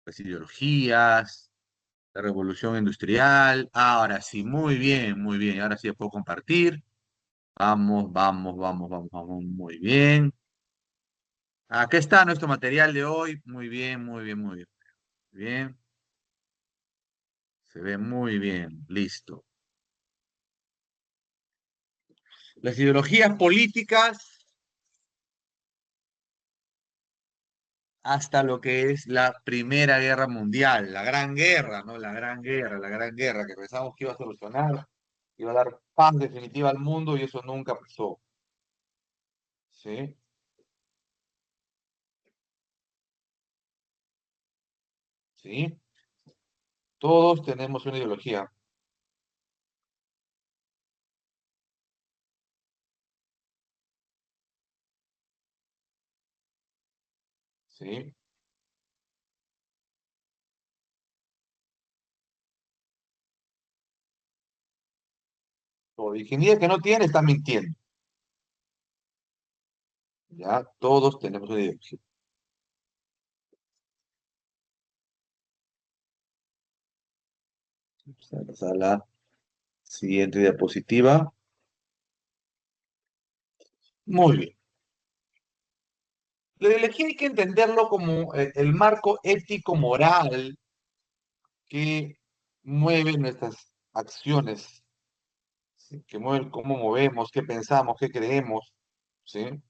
las ideologías, la revolución industrial. Ahora sí, muy bien, muy bien. Ahora sí puedo compartir. Vamos, vamos, vamos, vamos, vamos, muy bien. Aquí está nuestro material de hoy. Muy bien, muy bien, muy bien. Muy bien, se ve muy bien. Listo. Las ideologías políticas hasta lo que es la Primera Guerra Mundial, la Gran Guerra, ¿no? La Gran Guerra, que pensamos que iba a solucionar, iba a dar paz definitiva al mundo y eso nunca pasó. ¿Sí? ¿Sí? Todos tenemos una ideología. ¿Sí? O ingeniería que no tiene está mintiendo. Ya, todos tenemos una ideología. Vamos a la siguiente diapositiva. Muy bien. La ideología hay que entenderlo como el marco ético-moral que mueve nuestras acciones, ¿sí? Que mueve cómo movemos, qué pensamos, qué creemos, ¿sí?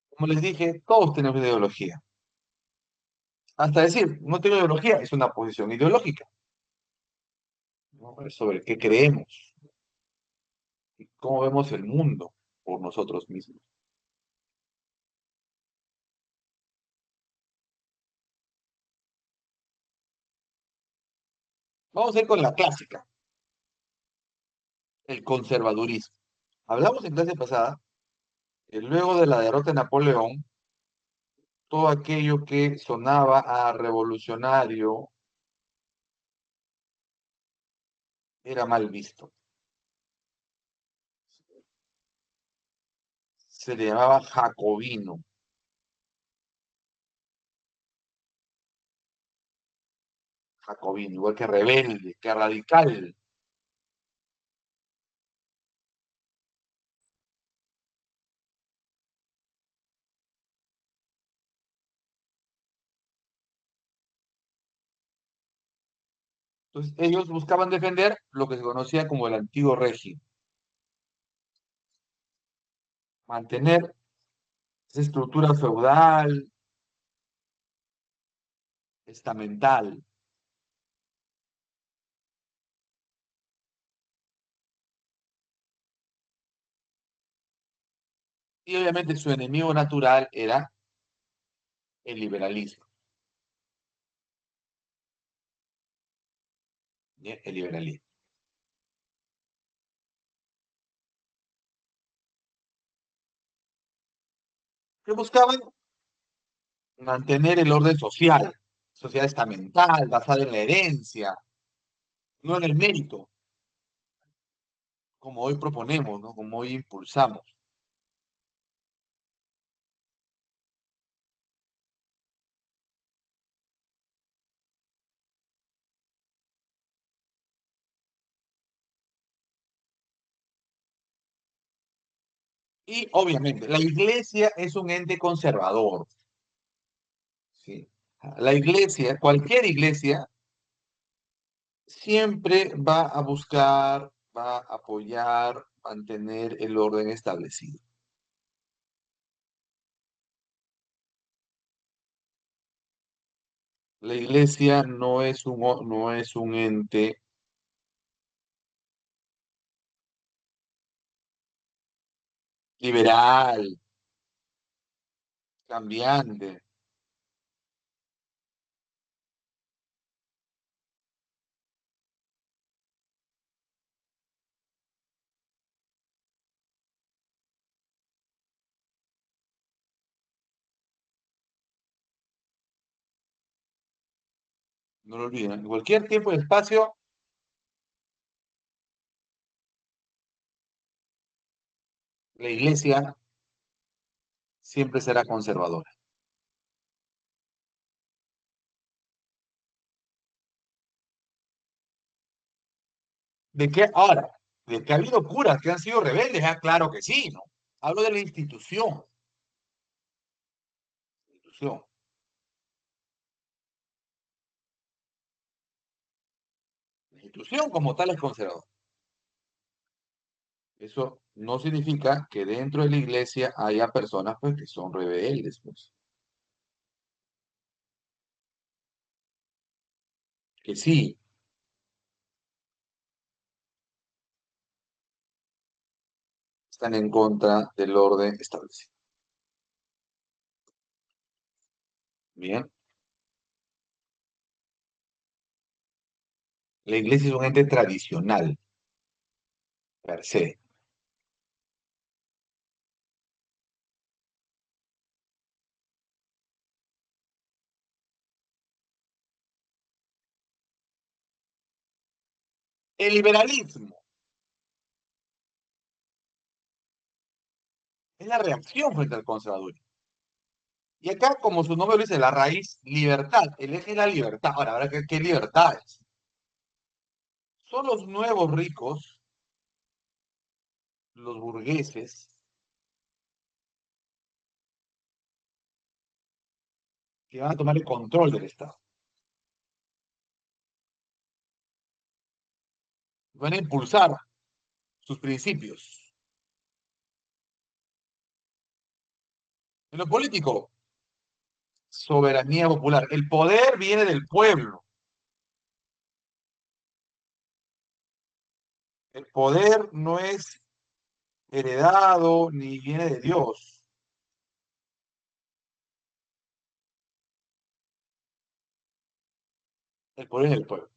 Como les dije, todos tenemos ideología. Hasta decir, no tengo ideología, es una posición ideológica, ¿no? Es sobre qué creemos y cómo vemos el mundo por nosotros mismos. Vamos a ir con la clásica, el conservadurismo. Hablamos en clase pasada que luego de la derrota de Napoleón, todo aquello que sonaba a revolucionario era mal visto. Se le llamaba jacobino, jacobino, igual que rebelde, que radical. Entonces, ellos buscaban defender lo que se conocía como el antiguo régimen, mantener esa estructura feudal, estamental. Y obviamente su enemigo natural era el liberalismo. ¿Bien? El liberalismo. Que buscaban mantener el orden social, sociedad estamental, basada en la herencia, no en el mérito, como hoy proponemos, ¿no? Como hoy impulsamos. Y obviamente, la iglesia es un ente conservador. ¿Sí? La iglesia, cualquier iglesia, siempre va a buscar, va a apoyar, mantener el orden establecido. La iglesia no es un ente liberal, cambiante. No lo olviden. En cualquier tiempo y espacio, la iglesia siempre será conservadora. ¿De qué? Ahora, ¿de que ha habido curas que han sido rebeldes? Ah, claro que sí, ¿no? Hablo de la institución. Institución. La institución como tal es conservadora. Eso no significa que dentro de la iglesia haya personas pues, que son rebeldes, pues. Que sí, están en contra del orden establecido. Bien. La iglesia es un ente tradicional, per se. El liberalismo es la reacción frente al conservadurismo. Y acá, como su nombre lo dice, la raíz, libertad. El eje es la libertad. Ahora, ¿verdad qué libertad es? Son los nuevos ricos, los burgueses, que van a tomar el control del Estado. Van a impulsar sus principios. En lo político, soberanía popular. El poder viene del pueblo. El poder no es heredado ni viene de Dios. El poder es del pueblo.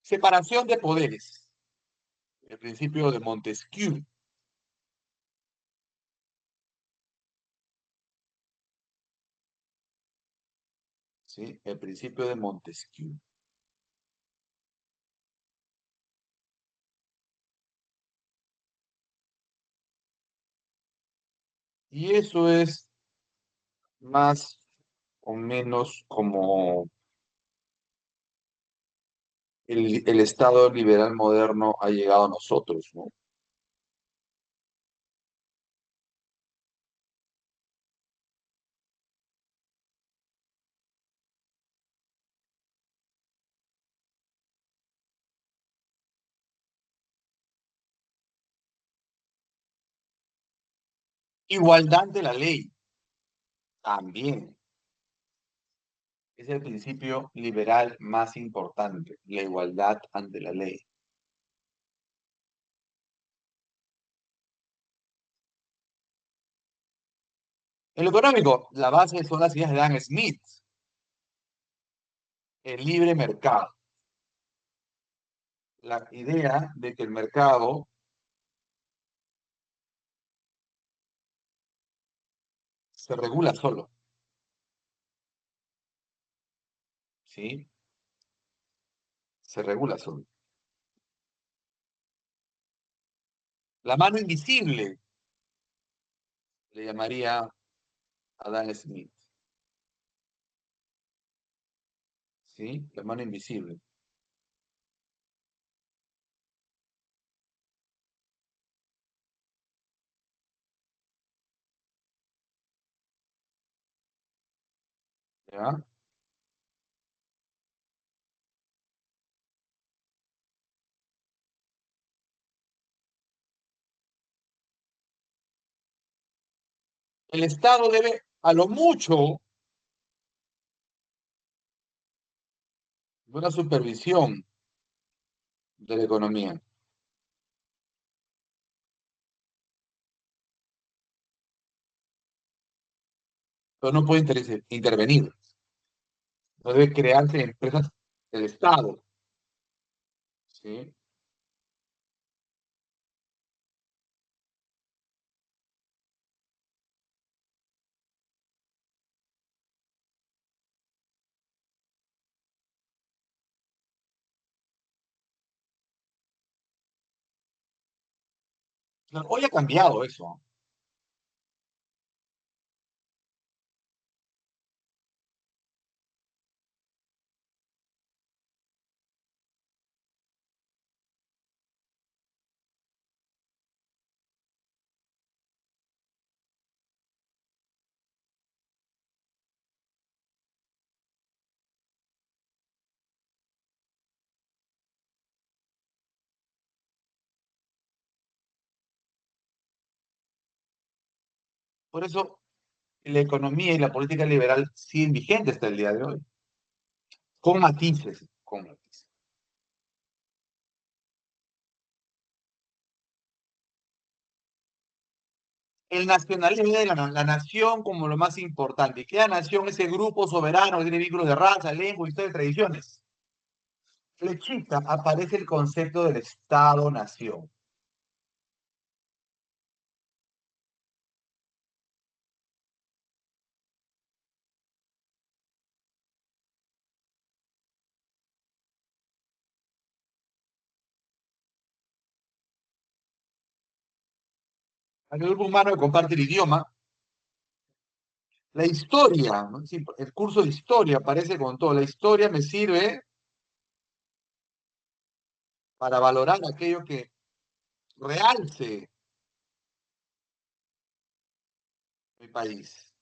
Separación de poderes. El principio de Montesquieu. ¿Sí? El principio de Montesquieu. Y eso es más o menos como el Estado liberal moderno ha llegado a nosotros, ¿no? Igualdad de la ley, también. Es el principio liberal más importante, la igualdad ante la ley. En lo económico, la base son las ideas de Adam Smith, el libre mercado. La idea de que el mercado se regula solo, ¿sí? Se regula solo. La mano invisible, le llamaría Adam Smith, ¿sí? La mano invisible. ¿Ya? El Estado debe, a lo mucho, una supervisión de la economía, pero no puede intervenir. No debe crearse empresas del Estado, ¿sí? No, hoy ha cambiado eso. Por eso la economía y la política liberal siguen vigentes hasta el día de hoy, con matices, con matices. El nacionalismo de la nación como lo más importante. ¿Qué nación? Ese grupo soberano que tiene vínculos de raza, lengua, historia y tradiciones. Flechita aparece el concepto del Estado-nación. El grupo humano que comparte el idioma. La historia, ¿no? Sí, el curso de historia aparece con todo. La historia me sirve para valorar aquello que realce mi país.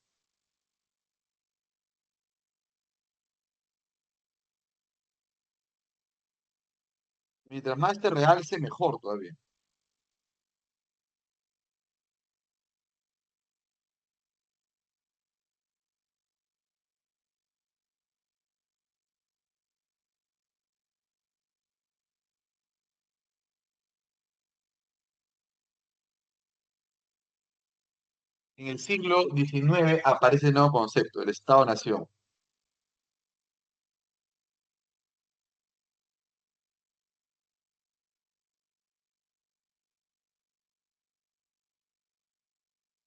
Mientras más te realce, mejor todavía. En el siglo XIX aparece el nuevo concepto, el Estado-Nación.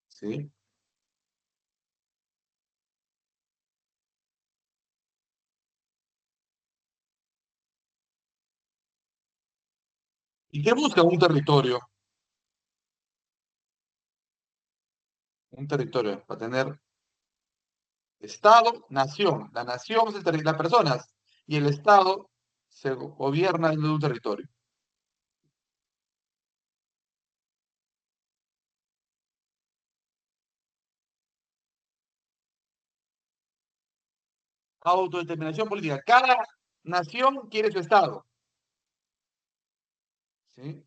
¿Sí? ¿Y qué busca un territorio? Un territorio para tener Estado, nación. La nación es las personas y el Estado se gobierna en un territorio. Autodeterminación política. Cada nación quiere su Estado. ¿Sí?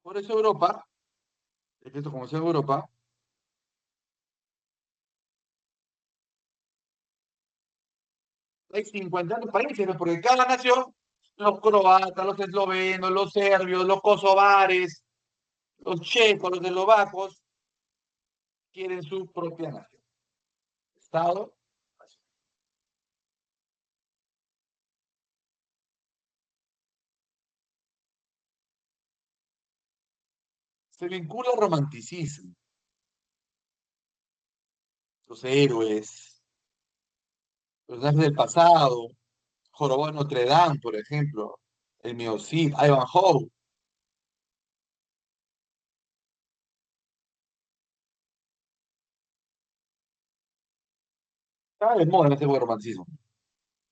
Por eso Europa, esto como sea Europa, hay 50 países, ¿no? Porque cada nación, los croatas, los eslovenos, los serbios, los kosovares, los checos, los eslovacos, quieren su propia nación. Estado. Se vincula al romanticismo, los héroes, los personajes del pasado, Jorobado de Notre Dame, por ejemplo, el Mio Cid, Ivanhoe. Está de moda en este romanticismo.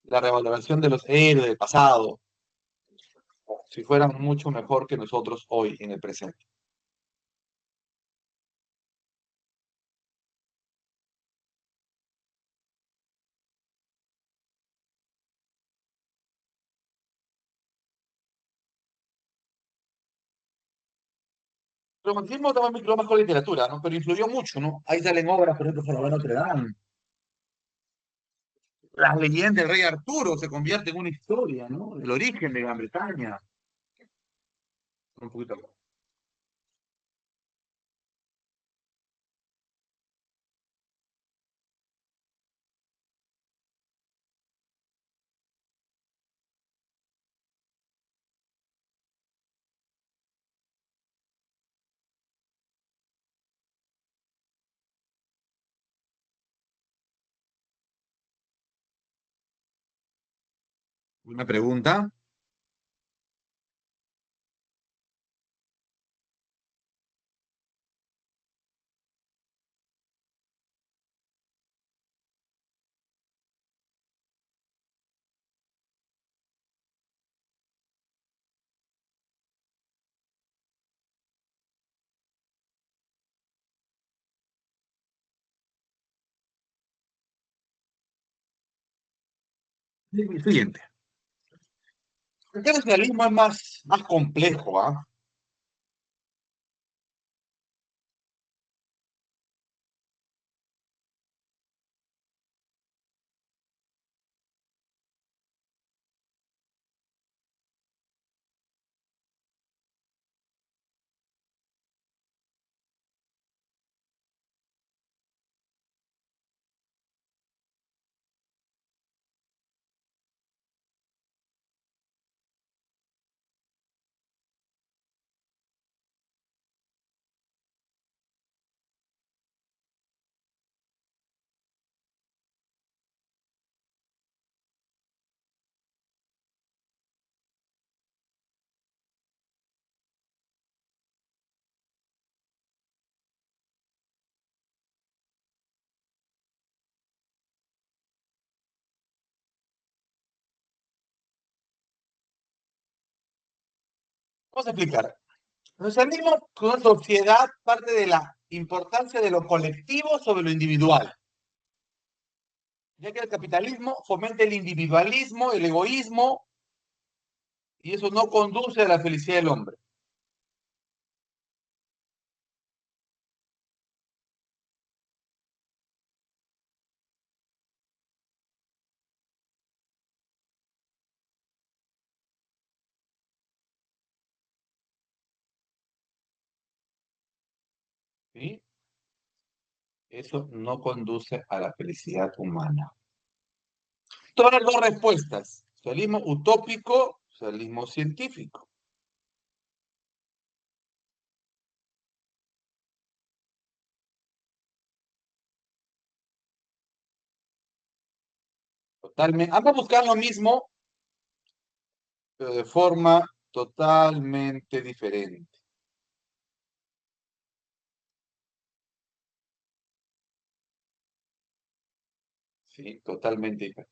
La revaloración de los héroes del pasado, si fueran mucho mejor que nosotros hoy en el presente. El romanticismo también vinculado más con la literatura, ¿no? Pero influyó mucho, ¿no? Ahí salen obras, por ejemplo, Jorobado de Notre Dame. Las leyendas del rey Arturo se convierte en una historia, ¿no? El origen de Gran Bretaña. Un poquito. Una pregunta. Siguiente. El nacionalismo es más complejo, ¿ah? Vamos a explicar. El socialismo como sociedad parte de la importancia de lo colectivo sobre lo individual, ya que el capitalismo fomenta el individualismo, el egoísmo, y eso no conduce a la felicidad del hombre. ¿Sí? Eso no conduce a la felicidad humana. Todas las dos respuestas. Socialismo utópico, socialismo científico. Totalmente. Ambos buscan lo mismo, pero de forma totalmente diferente. Sí, totalmente diferente.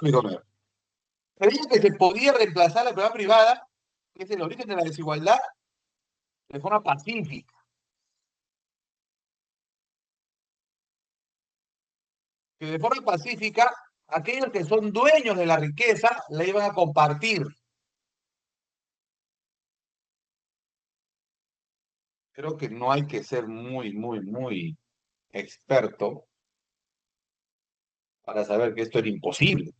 Amigo mío. Creía que se podía reemplazar la propiedad privada, que es el origen de la desigualdad, de forma pacífica. Que de forma pacífica, aquellos que son dueños de la riqueza la iban a compartir. Creo que no hay que ser muy experto para saber que esto era imposible.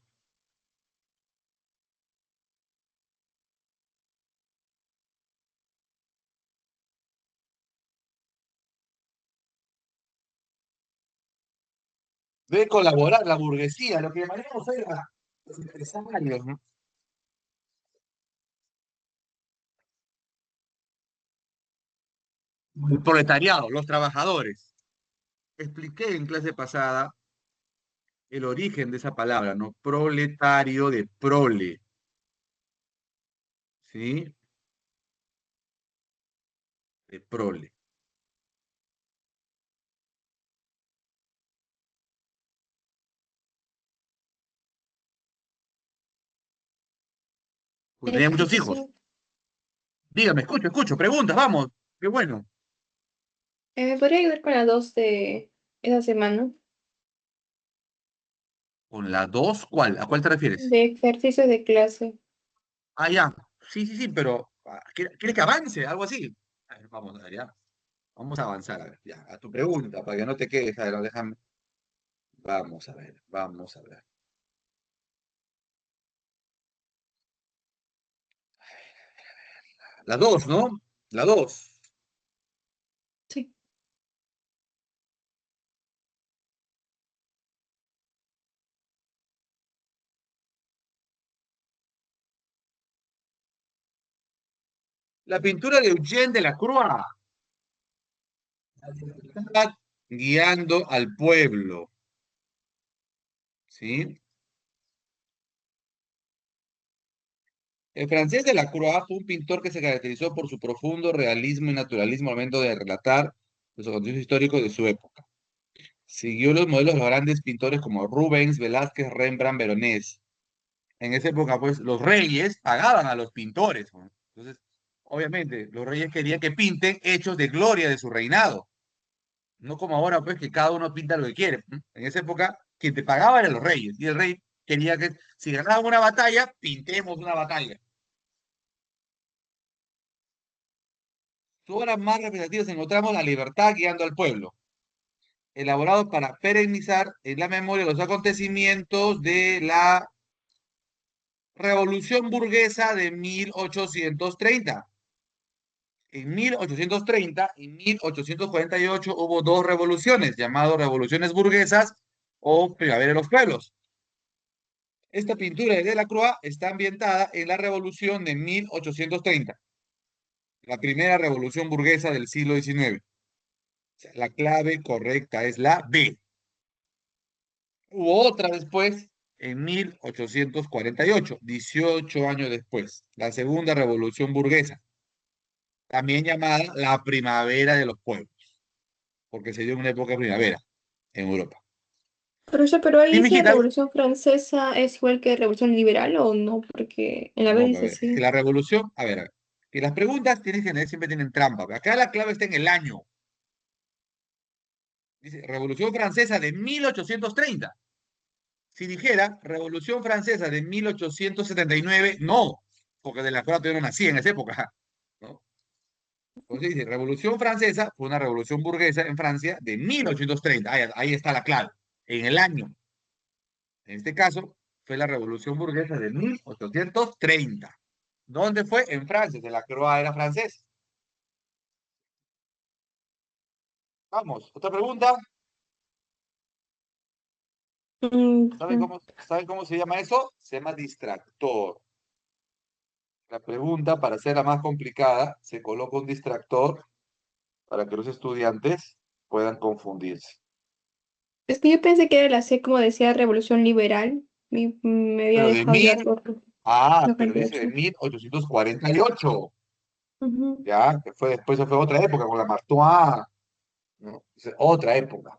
Debe colaborar la burguesía, lo que llamaríamos hoy los empresarios, ¿no? El proletariado, los trabajadores. Expliqué en clase pasada el origen de esa palabra, ¿no? Proletario de prole, ¿sí? De prole. Porque tenía muchos hijos. Profesor, Dígame, escucho, preguntas, vamos. Qué bueno. ¿me podría ayudar con la 2 de esa semana? ¿Con la 2 cuál? ¿A cuál te refieres? De ejercicio de clase. Ah, ya. Sí, pero ¿quieres que avance? Algo así. A ver, vamos a ver, ya. Vamos a avanzar, a ver, ya. A tu pregunta, para que no te quedes, a ver, déjame. Vamos a ver, vamos a ver. La 2, ¿no? La 2. Sí. La pintura de Eugène Delacroix. La libertad guiando al pueblo, ¿sí? El francés Delacroix fue un pintor que se caracterizó por su profundo realismo y naturalismo al momento de relatar los acontecimientos históricos de su época. Siguió los modelos de los grandes pintores como Rubens, Velázquez, Rembrandt, Veronés. En esa época, pues, los reyes pagaban a los pintores, ¿no? Entonces, obviamente, los reyes querían que pinten hechos de gloria de su reinado. No como ahora, pues, que cada uno pinta lo que quiere. ¿No? En esa época, quien te pagaba eran los reyes. Y el rey quería que, si ganaban una batalla, pintemos una batalla. Su obra más representativa encontramos La libertad guiando al pueblo, elaborado para perennizar en la memoria los acontecimientos de la Revolución Burguesa de 1830. En 1830 y 1848 hubo dos revoluciones, llamadas revoluciones burguesas o primavera de los pueblos. Esta pintura de Delacroix está ambientada en la revolución de 1830, la primera revolución burguesa del siglo XIX. O sea, la clave correcta es la B. Hubo otra después, en 1848, 18 años después, la segunda revolución burguesa, también llamada la primavera de los pueblos, porque se dio en una época de primavera en Europa. Profesor, pero ahí Y dice la mijita, Revolución Francesa es igual que Revolución Liberal o no, porque en la B no, a dice ver, es que sí. la revolución, a ver, que las preguntas tienen que tener, siempre tienen trampa. Acá la clave está en el año. Dice Revolución Francesa de 1830. Si dijera Revolución Francesa de 1879, no, porque de la cual yo no nací en esa época. ¿No? Entonces dice, Revolución Francesa fue una revolución burguesa en Francia de 1830. Ahí está la clave, en el año. En este caso, fue la revolución burguesa de 1830. ¿Dónde fue? En Francia, de la Croa era francés. Vamos, otra pregunta. Mm, ¿Saben cómo se llama eso? Se llama distractor. La pregunta, para hacerla más complicada, se coloca un distractor para que los estudiantes puedan confundirse. Es que yo pensé que era la C, como decía, Revolución Liberal. Me había Pero de dejado mil, ya por pero dice de 98. 1848. Ujú. Ya, que fue después, eso fue otra época, con la Martois, ¿no? Otra época.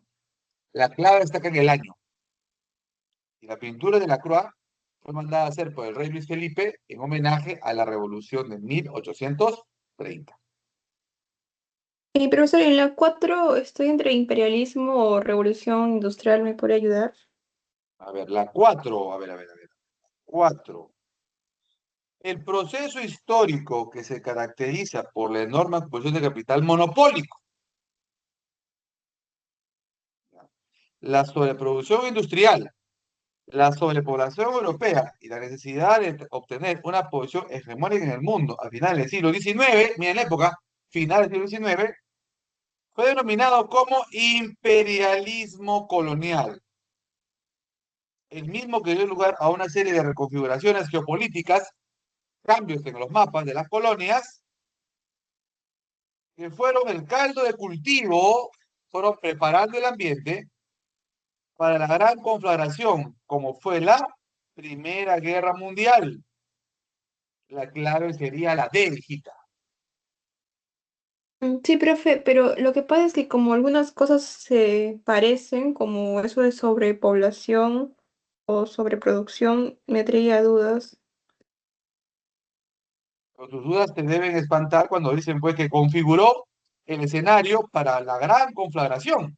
La clave está acá en el año. Y la pintura de la Croix fue mandada a hacer por el rey Luis Felipe en homenaje a la revolución de 1830. Y profesor, en la 4 estoy entre imperialismo o revolución industrial, ¿me puede ayudar? A ver, la 4, a ver. 4. El proceso histórico que se caracteriza por la enorme acumulación de capital monopólico, la sobreproducción industrial, la sobrepoblación europea y la necesidad de obtener una posición hegemónica en el mundo a finales del siglo XIX, miren la época, finales del siglo XIX, fue denominado como imperialismo colonial, el mismo que dio lugar a una serie de reconfiguraciones geopolíticas, cambios en los mapas de las colonias, que fueron el caldo de cultivo, fueron preparando el ambiente para la gran conflagración, como fue la Primera Guerra Mundial. La clave sería la D, hijita. Sí, profe, pero lo que pasa es que como algunas cosas se parecen, como eso de sobrepoblación o sobreproducción, me traía dudas. Pero tus dudas te deben espantar cuando dicen pues que configuró el escenario para la gran conflagración,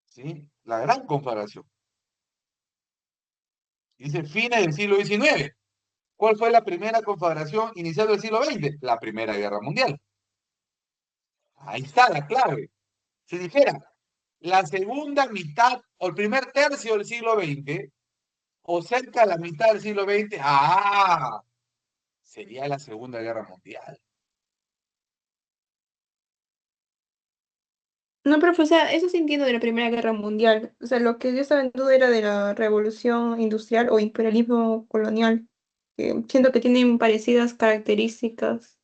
¿sí? La gran conflagración. Dice fines del siglo XIX. ¿Cuál fue la primera conflagración inicial del siglo XX? La Primera Guerra Mundial. Ahí está la clave. Si dijera la segunda mitad o el primer tercio del siglo XX o cerca de la mitad del siglo XX, sería la Segunda Guerra Mundial. No, profe, o sea, eso sí entiendo de la Primera Guerra Mundial. O sea, lo que yo estaba en duda era de la revolución industrial o imperialismo colonial, que siento que tienen parecidas características.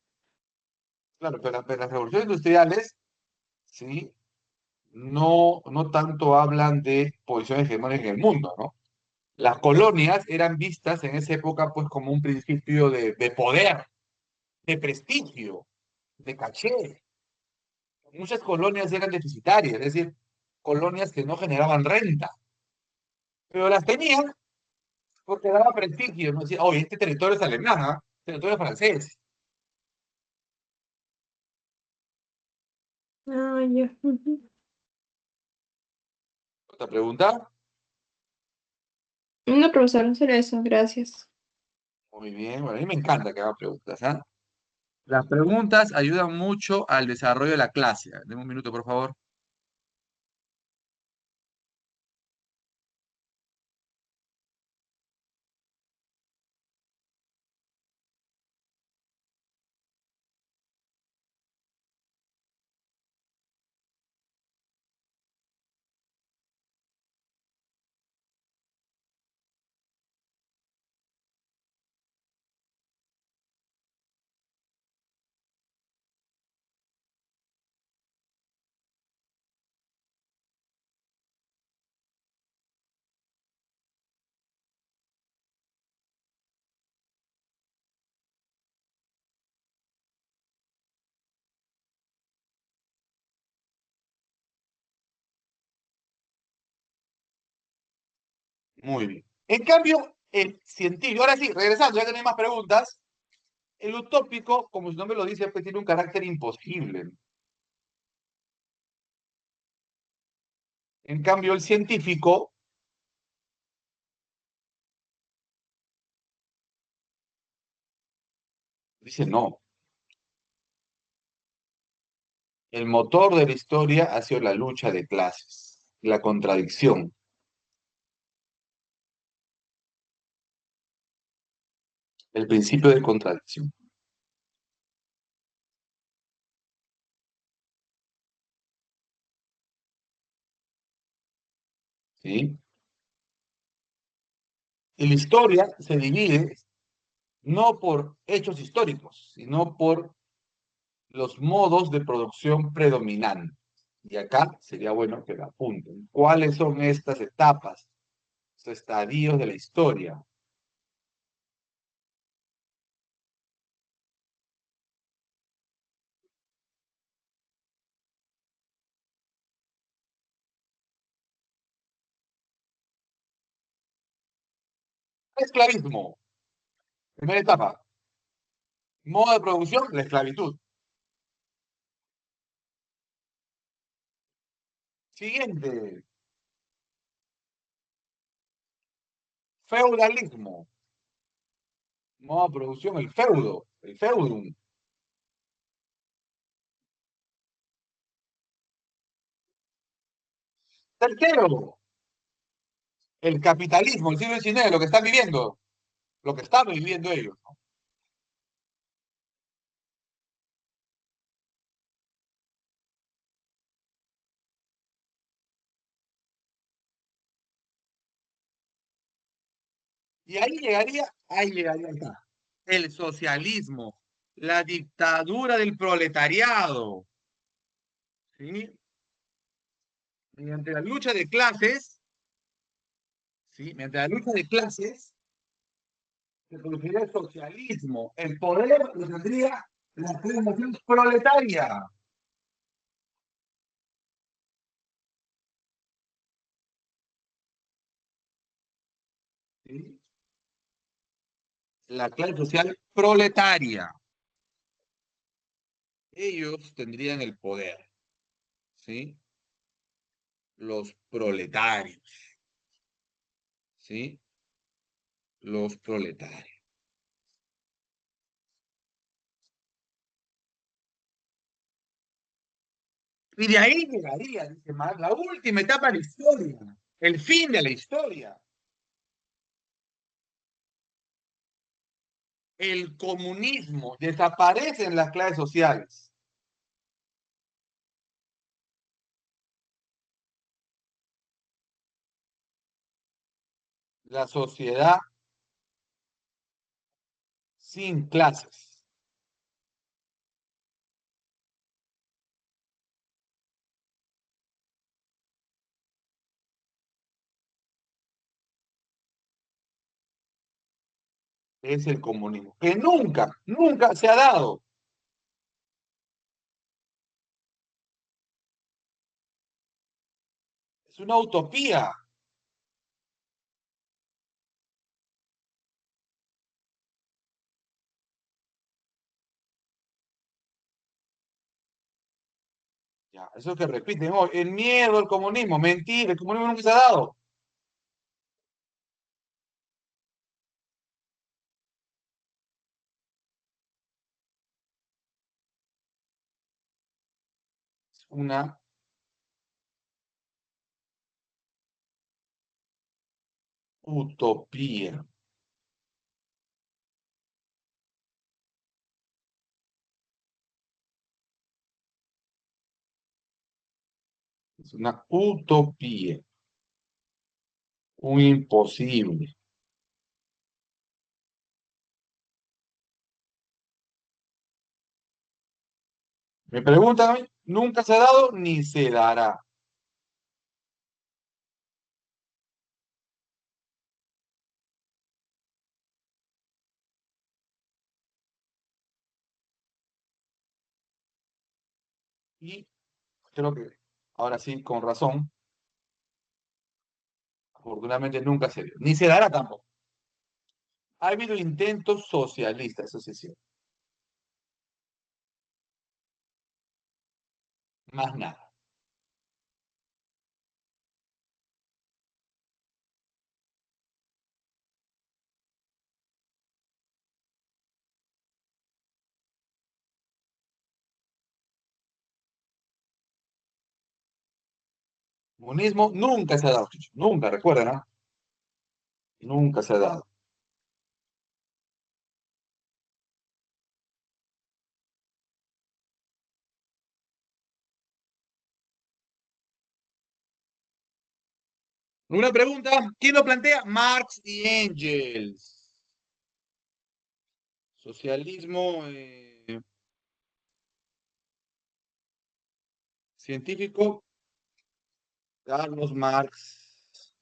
Claro, pero las revoluciones industriales, ¿sí? No tanto hablan de posición hegemónica en el mundo, ¿no? Las colonias eran vistas en esa época pues como un principio de poder, de prestigio, de caché. Muchas colonias eran deficitarias, es decir, colonias que no generaban renta, pero las tenían porque daba prestigio, ¿no? Decía, oye, este territorio es alemán, ¿ah? Este territorio es francés. Ah, ya. Ujú. ¿Otra pregunta? No, profesor, solo eso, gracias. Muy bien, bueno, a mí me encanta que hagan preguntas, ¿ah? Las preguntas ayudan mucho al desarrollo de la clase. Deme un minuto, por favor. Muy bien. En cambio, el científico, ahora sí, regresando, ya que no hay más preguntas, el utópico, como su nombre lo dice, pues tiene un carácter imposible. En cambio, el científico dice no. El motor de la historia ha sido la lucha de clases, la contradicción, el principio de contradicción. ¿Sí? Y la historia se divide no por hechos históricos, sino por los modos de producción predominantes. Y acá sería bueno que la apunten. ¿Cuáles son estas etapas, estos estadios de la historia? Esclavismo, primera etapa. Modo de producción, la esclavitud. Siguiente, feudalismo. Modo de producción, el feudo, el feudum. Tercero, el capitalismo, el siglo XIX, lo que están viviendo, lo que están viviendo ellos. Y ahí llegaría acá. El socialismo, la dictadura del proletariado, ¿sí? Mediante la lucha de clases, ¿sí? Mediante la lucha de clases, se produciría el socialismo. El poder lo tendría la clase proletaria, ¿sí? La clase social proletaria. Ellos tendrían el poder, ¿sí? Los proletarios, ¿sí? Los proletarios. Y de ahí llegaría, dice Marx, la última etapa de la historia, el fin de la historia. El comunismo, desaparecen las clases sociales. La sociedad sin clases. Es el comunismo, que nunca, nunca se ha dado. Es una utopía. Ya, eso que repiten hoy. El miedo al comunismo. Mentira, el comunismo nunca se ha dado. Es una utopía. Es una utopía. Un imposible. Me preguntan a mí, nunca se ha dado ni se dará. Y creo que ahora sí, con razón, afortunadamente nunca se dio. Ni se dará tampoco. Ha habido intentos socialistas, eso sí es cierto. Más nada. Comunismo nunca se ha dado, Chicho. Nunca, recuerden, ¿no? Nunca se ha dado. Una pregunta, ¿quién lo plantea? Marx y Engels. Socialismo científico, Carlos Marx,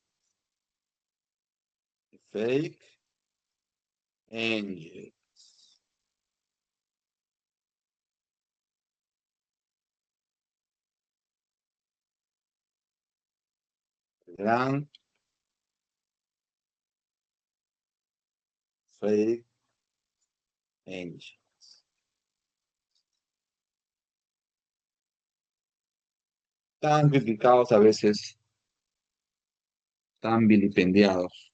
Fake, Engels. Gran Fake, Engels. Tan criticados a veces, tan vilipendiados.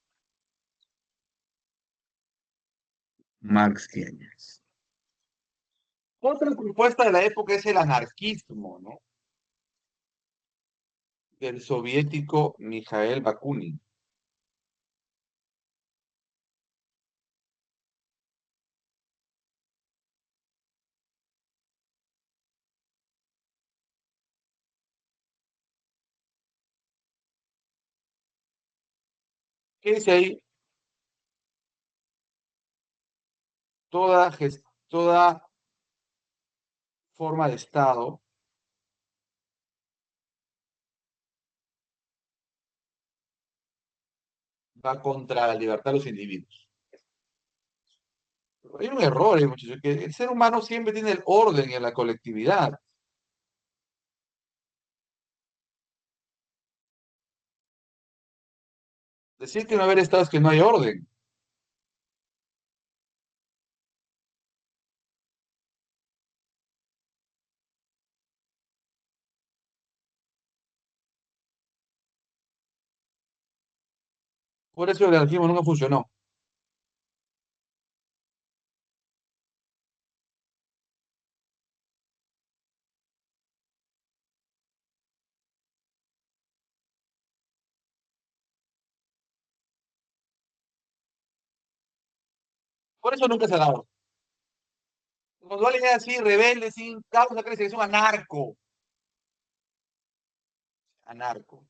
Marx y Engels. Otra propuesta de la época es el anarquismo, ¿no? Del soviético Mikhail Bakunin. ¿Qué dice ahí? Toda forma de Estado va contra la libertad de los individuos. Hay un error, muchachos, que el ser humano siempre tiene el orden en la colectividad. Decir que no haber Estado es que no hay orden. Por eso el anarquismo nunca funcionó. Por eso nunca se ha dado. Cuando alguien es así, rebelde, sin causa, cree que es un anarco. Anarco.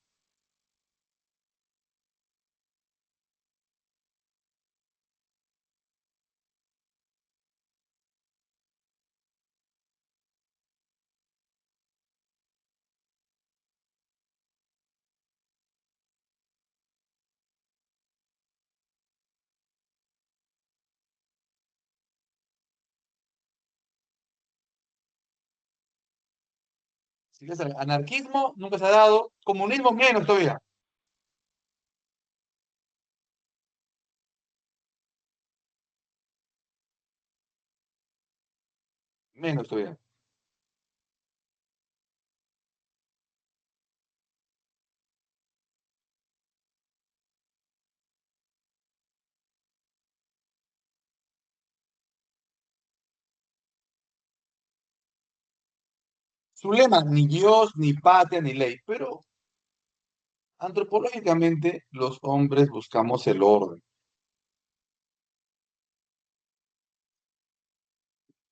Si es anarquismo, nunca se ha dado. Comunismo, menos todavía. Menos todavía. Su lema, ni Dios, ni patria, ni ley. Pero antropológicamente los hombres buscamos el orden.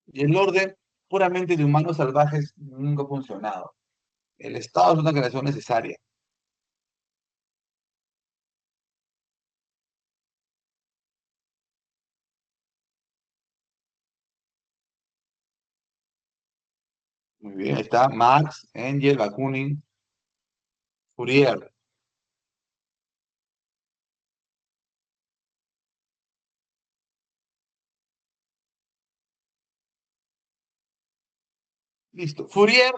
Y el orden puramente de humanos salvajes nunca ha funcionado. El Estado es una creación necesaria. Muy bien, ahí está Marx, Engels, Bakunin, Fourier. Listo. Fourier,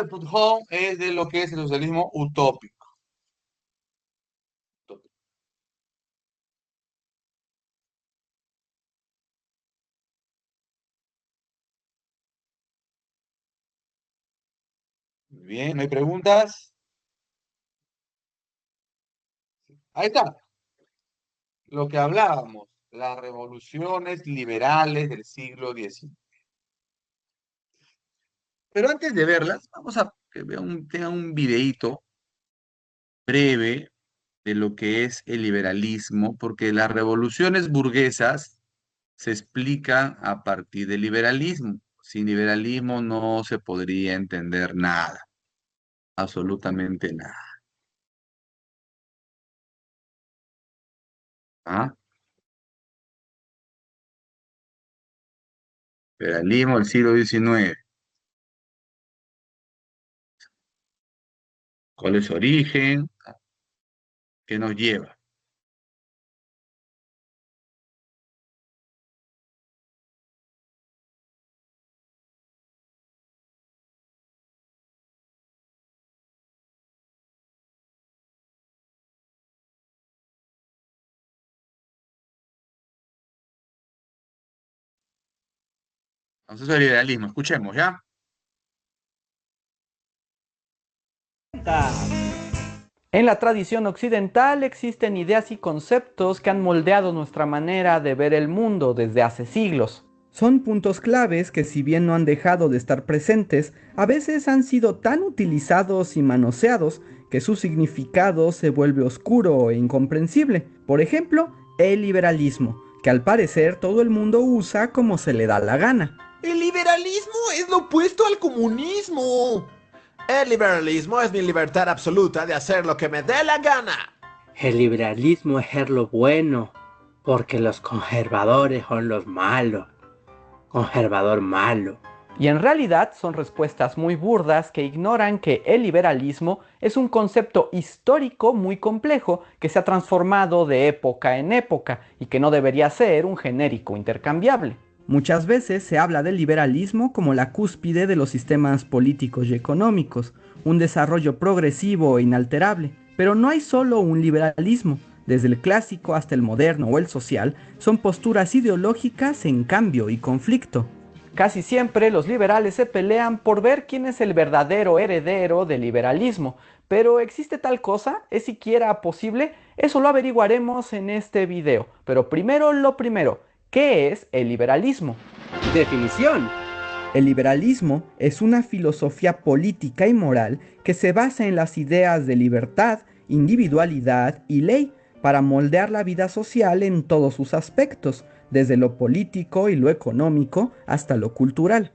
Proudhon es de lo que es el socialismo utópico. Muy bien, ¿no hay preguntas? Ahí está, lo que hablábamos, las revoluciones liberales del siglo XIX. Pero antes de verlas, vamos a que tengan un videíto breve de lo que es el liberalismo, porque las revoluciones burguesas se explican a partir del liberalismo. Sin liberalismo no se podría entender nada, absolutamente nada. ¿Ah? Liberalismo del siglo XIX. ¿Cuál es su origen? ¿Qué nos lleva? Entonces el liberalismo, escuchemos, ¿ya? En la tradición occidental existen ideas y conceptos que han moldeado nuestra manera de ver el mundo desde hace siglos. Son puntos claves que, si bien no han dejado de estar presentes, a veces han sido tan utilizados y manoseados que su significado se vuelve oscuro e incomprensible. Por ejemplo, el liberalismo, que al parecer todo el mundo usa como se le da la gana. El liberalismo es lo opuesto al comunismo. El liberalismo es mi libertad absoluta de hacer lo que me dé la gana. El liberalismo es ser lo bueno, porque los conservadores son los malos. Conservador malo. Y en realidad son respuestas muy burdas que ignoran que el liberalismo es un concepto histórico muy complejo que se ha transformado de época en época y que no debería ser un genérico intercambiable. Muchas veces se habla del liberalismo como la cúspide de los sistemas políticos y económicos, un desarrollo progresivo e inalterable. Pero no hay solo un liberalismo. Desde el clásico hasta el moderno o el social, son posturas ideológicas en cambio y conflicto. Casi siempre los liberales se pelean por ver quién es el verdadero heredero del liberalismo. Pero ¿existe tal cosa? ¿Es siquiera posible? Eso lo averiguaremos en este video. Pero primero lo primero, ¿qué es el liberalismo? Definición. El liberalismo es una filosofía política y moral que se basa en las ideas de libertad, individualidad y ley para moldear la vida social en todos sus aspectos, desde lo político y lo económico hasta lo cultural.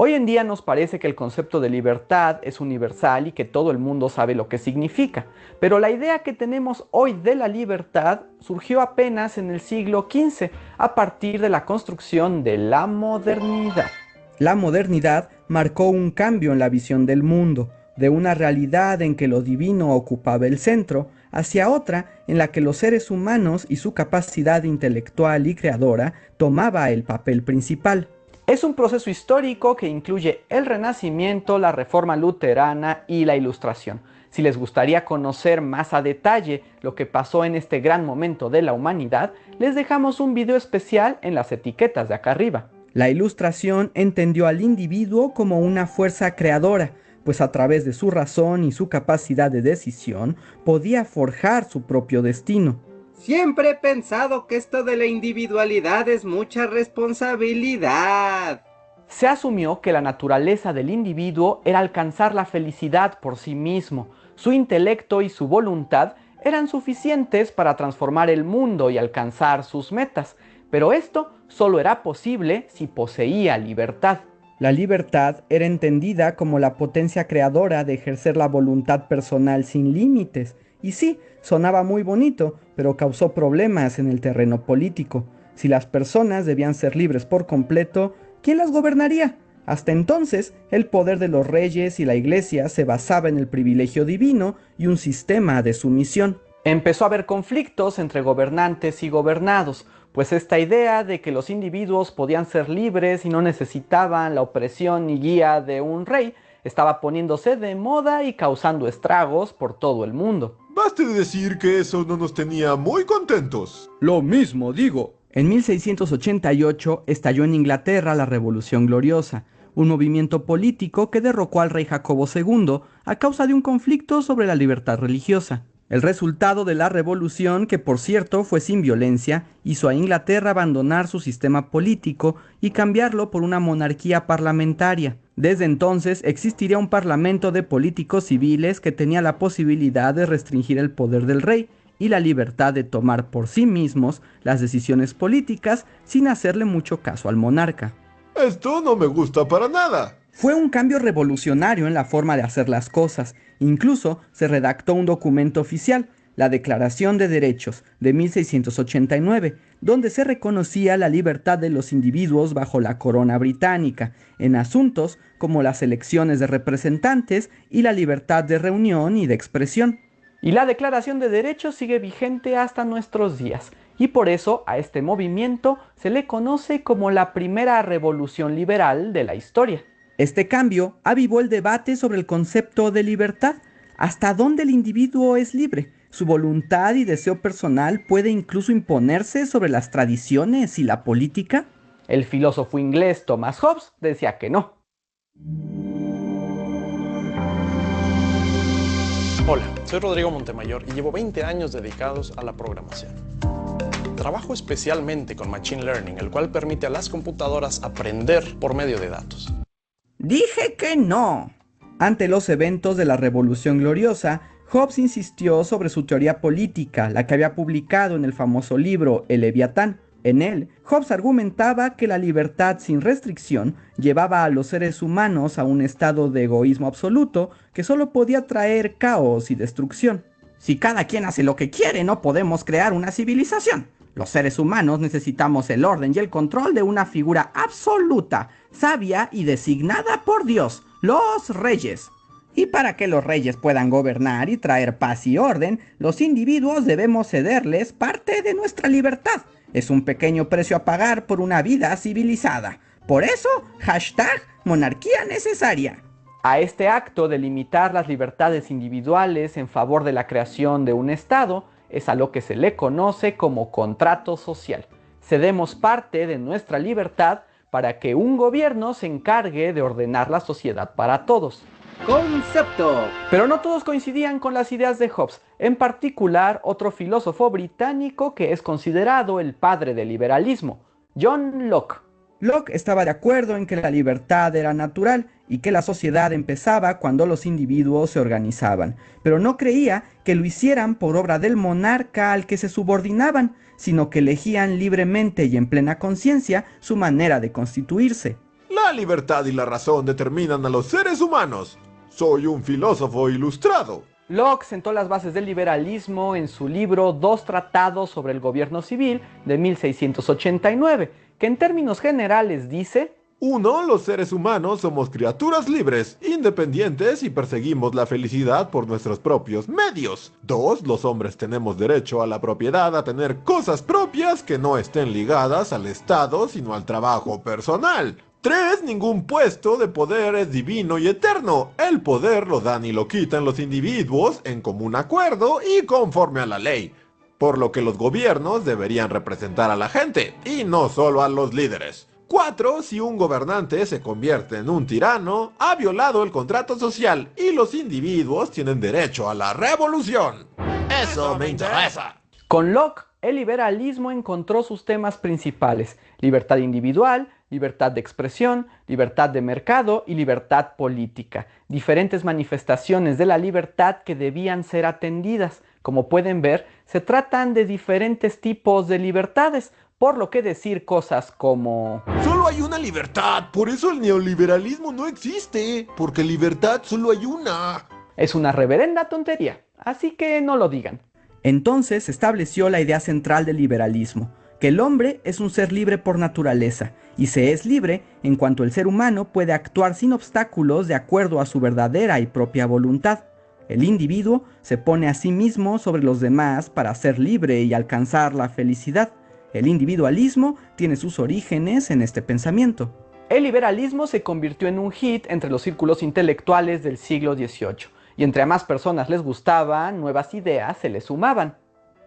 Hoy en día nos parece que el concepto de libertad es universal y que todo el mundo sabe lo que significa, pero la idea que tenemos hoy de la libertad surgió apenas en el siglo XV, a partir de la construcción de la modernidad. La modernidad marcó un cambio en la visión del mundo, de una realidad en que lo divino ocupaba el centro, hacia otra en la que los seres humanos y su capacidad intelectual y creadora tomaba el papel principal. Es un proceso histórico que incluye el Renacimiento, la Reforma Luterana y la Ilustración. Si les gustaría conocer más a detalle lo que pasó en este gran momento de la humanidad, les dejamos un video especial en las etiquetas de acá arriba. La Ilustración entendió al individuo como una fuerza creadora, pues a través de su razón y su capacidad de decisión podía forjar su propio destino. Siempre he pensado que esto de la individualidad es mucha responsabilidad. Se asumió que la naturaleza del individuo era alcanzar la felicidad por sí mismo. Su intelecto y su voluntad eran suficientes para transformar el mundo y alcanzar sus metas, pero esto solo era posible si poseía libertad. La libertad era entendida como la potencia creadora de ejercer la voluntad personal sin límites. Y sí, sonaba muy bonito, pero causó problemas en el terreno político. Si las personas debían ser libres por completo, ¿quién las gobernaría? Hasta entonces, el poder de los reyes y la iglesia se basaba en el privilegio divino y un sistema de sumisión. Empezó a haber conflictos entre gobernantes y gobernados, pues esta idea de que los individuos podían ser libres y no necesitaban la opresión y guía de un rey estaba poniéndose de moda y causando estragos por todo el mundo. Baste de decir que eso no nos tenía muy contentos. Lo mismo digo. En 1688 estalló en Inglaterra la Revolución Gloriosa, un movimiento político que derrocó al rey Jacobo II a causa de un conflicto sobre la libertad religiosa. El resultado de la revolución, que por cierto fue sin violencia, hizo a Inglaterra abandonar su sistema político y cambiarlo por una monarquía parlamentaria. Desde entonces existiría un parlamento de políticos civiles que tenía la posibilidad de restringir el poder del rey y la libertad de tomar por sí mismos las decisiones políticas sin hacerle mucho caso al monarca. Esto no me gusta para nada. Fue un cambio revolucionario en la forma de hacer las cosas. Incluso se redactó un documento oficial, la Declaración de Derechos de 1689, donde se reconocía la libertad de los individuos bajo la corona británica, en asuntos como las elecciones de representantes y la libertad de reunión y de expresión. Y la Declaración de Derechos sigue vigente hasta nuestros días, y por eso a este movimiento se le conoce como la primera revolución liberal de la historia. Este cambio avivó el debate sobre el concepto de libertad. ¿Hasta dónde el individuo es libre? Su voluntad y deseo personal puede incluso imponerse sobre las tradiciones y la política. El filósofo inglés Thomas Hobbes decía que no. Hola, soy Rodrigo Montemayor y llevo 20 años dedicados a la programación. Trabajo especialmente con Machine Learning, el cual permite a las computadoras aprender por medio de datos. Dije que no. Ante los eventos de la Revolución Gloriosa, Hobbes insistió sobre su teoría política, la que había publicado en el famoso libro El Leviatán. En él, Hobbes argumentaba que la libertad sin restricción llevaba a los seres humanos a un estado de egoísmo absoluto que solo podía traer caos y destrucción. Si cada quien hace lo que quiere, no podemos crear una civilización. Los seres humanos necesitamos el orden y el control de una figura absoluta, sabia y designada por Dios, los reyes. Y para que los reyes puedan gobernar y traer paz y orden, los individuos debemos cederles parte de nuestra libertad. Es un pequeño precio a pagar por una vida civilizada. Por eso, #monarquía necesaria. A este acto de limitar las libertades individuales en favor de la creación de un Estado es a lo que se le conoce como contrato social. Cedemos parte de nuestra libertad para que un gobierno se encargue de ordenar la sociedad para todos. ¡Concepto! Pero no todos coincidían con las ideas de Hobbes, en particular otro filósofo británico que es considerado el padre del liberalismo, John Locke. Locke estaba de acuerdo en que la libertad era natural y que la sociedad empezaba cuando los individuos se organizaban, pero no creía que lo hicieran por obra del monarca al que se subordinaban, sino que elegían libremente y en plena conciencia su manera de constituirse. La libertad y la razón determinan a los seres humanos. Soy un filósofo ilustrado. Locke sentó las bases del liberalismo en su libro Dos tratados sobre el gobierno civil de 1689, que en términos generales dice: 1. Los seres humanos somos criaturas libres, independientes y perseguimos la felicidad por nuestros propios medios. 2. Los hombres tenemos derecho a la propiedad, a tener cosas propias que no estén ligadas al Estado, sino al trabajo personal. 3. Ningún puesto de poder es divino y eterno. El poder lo dan y lo quitan los individuos en común acuerdo y conforme a la ley. Por lo que los gobiernos deberían representar a la gente, y no solo a los líderes. 4. Si un gobernante se convierte en un tirano, ha violado el contrato social y los individuos tienen derecho a la revolución. Eso me interesa. Con Locke, el liberalismo encontró sus temas principales: libertad individual, libertad de expresión, libertad de mercado y libertad política. Diferentes manifestaciones de la libertad que debían ser atendidas. Como pueden ver, se tratan de diferentes tipos de libertades, por lo que decir cosas como Solo hay una libertad, por eso el neoliberalismo no existe, porque libertad solo hay una. es una reverenda tontería, así que no lo digan. Entonces se estableció la idea central del liberalismo, que el hombre es un ser libre por naturaleza, y se es libre en cuanto el ser humano puede actuar sin obstáculos de acuerdo a su verdadera y propia voluntad. El individuo se pone a sí mismo sobre los demás para ser libre y alcanzar la felicidad. El individualismo tiene sus orígenes en este pensamiento. El liberalismo se convirtió en un hit entre los círculos intelectuales del siglo XVIII, y entre a más personas les gustaban, nuevas ideas se les sumaban.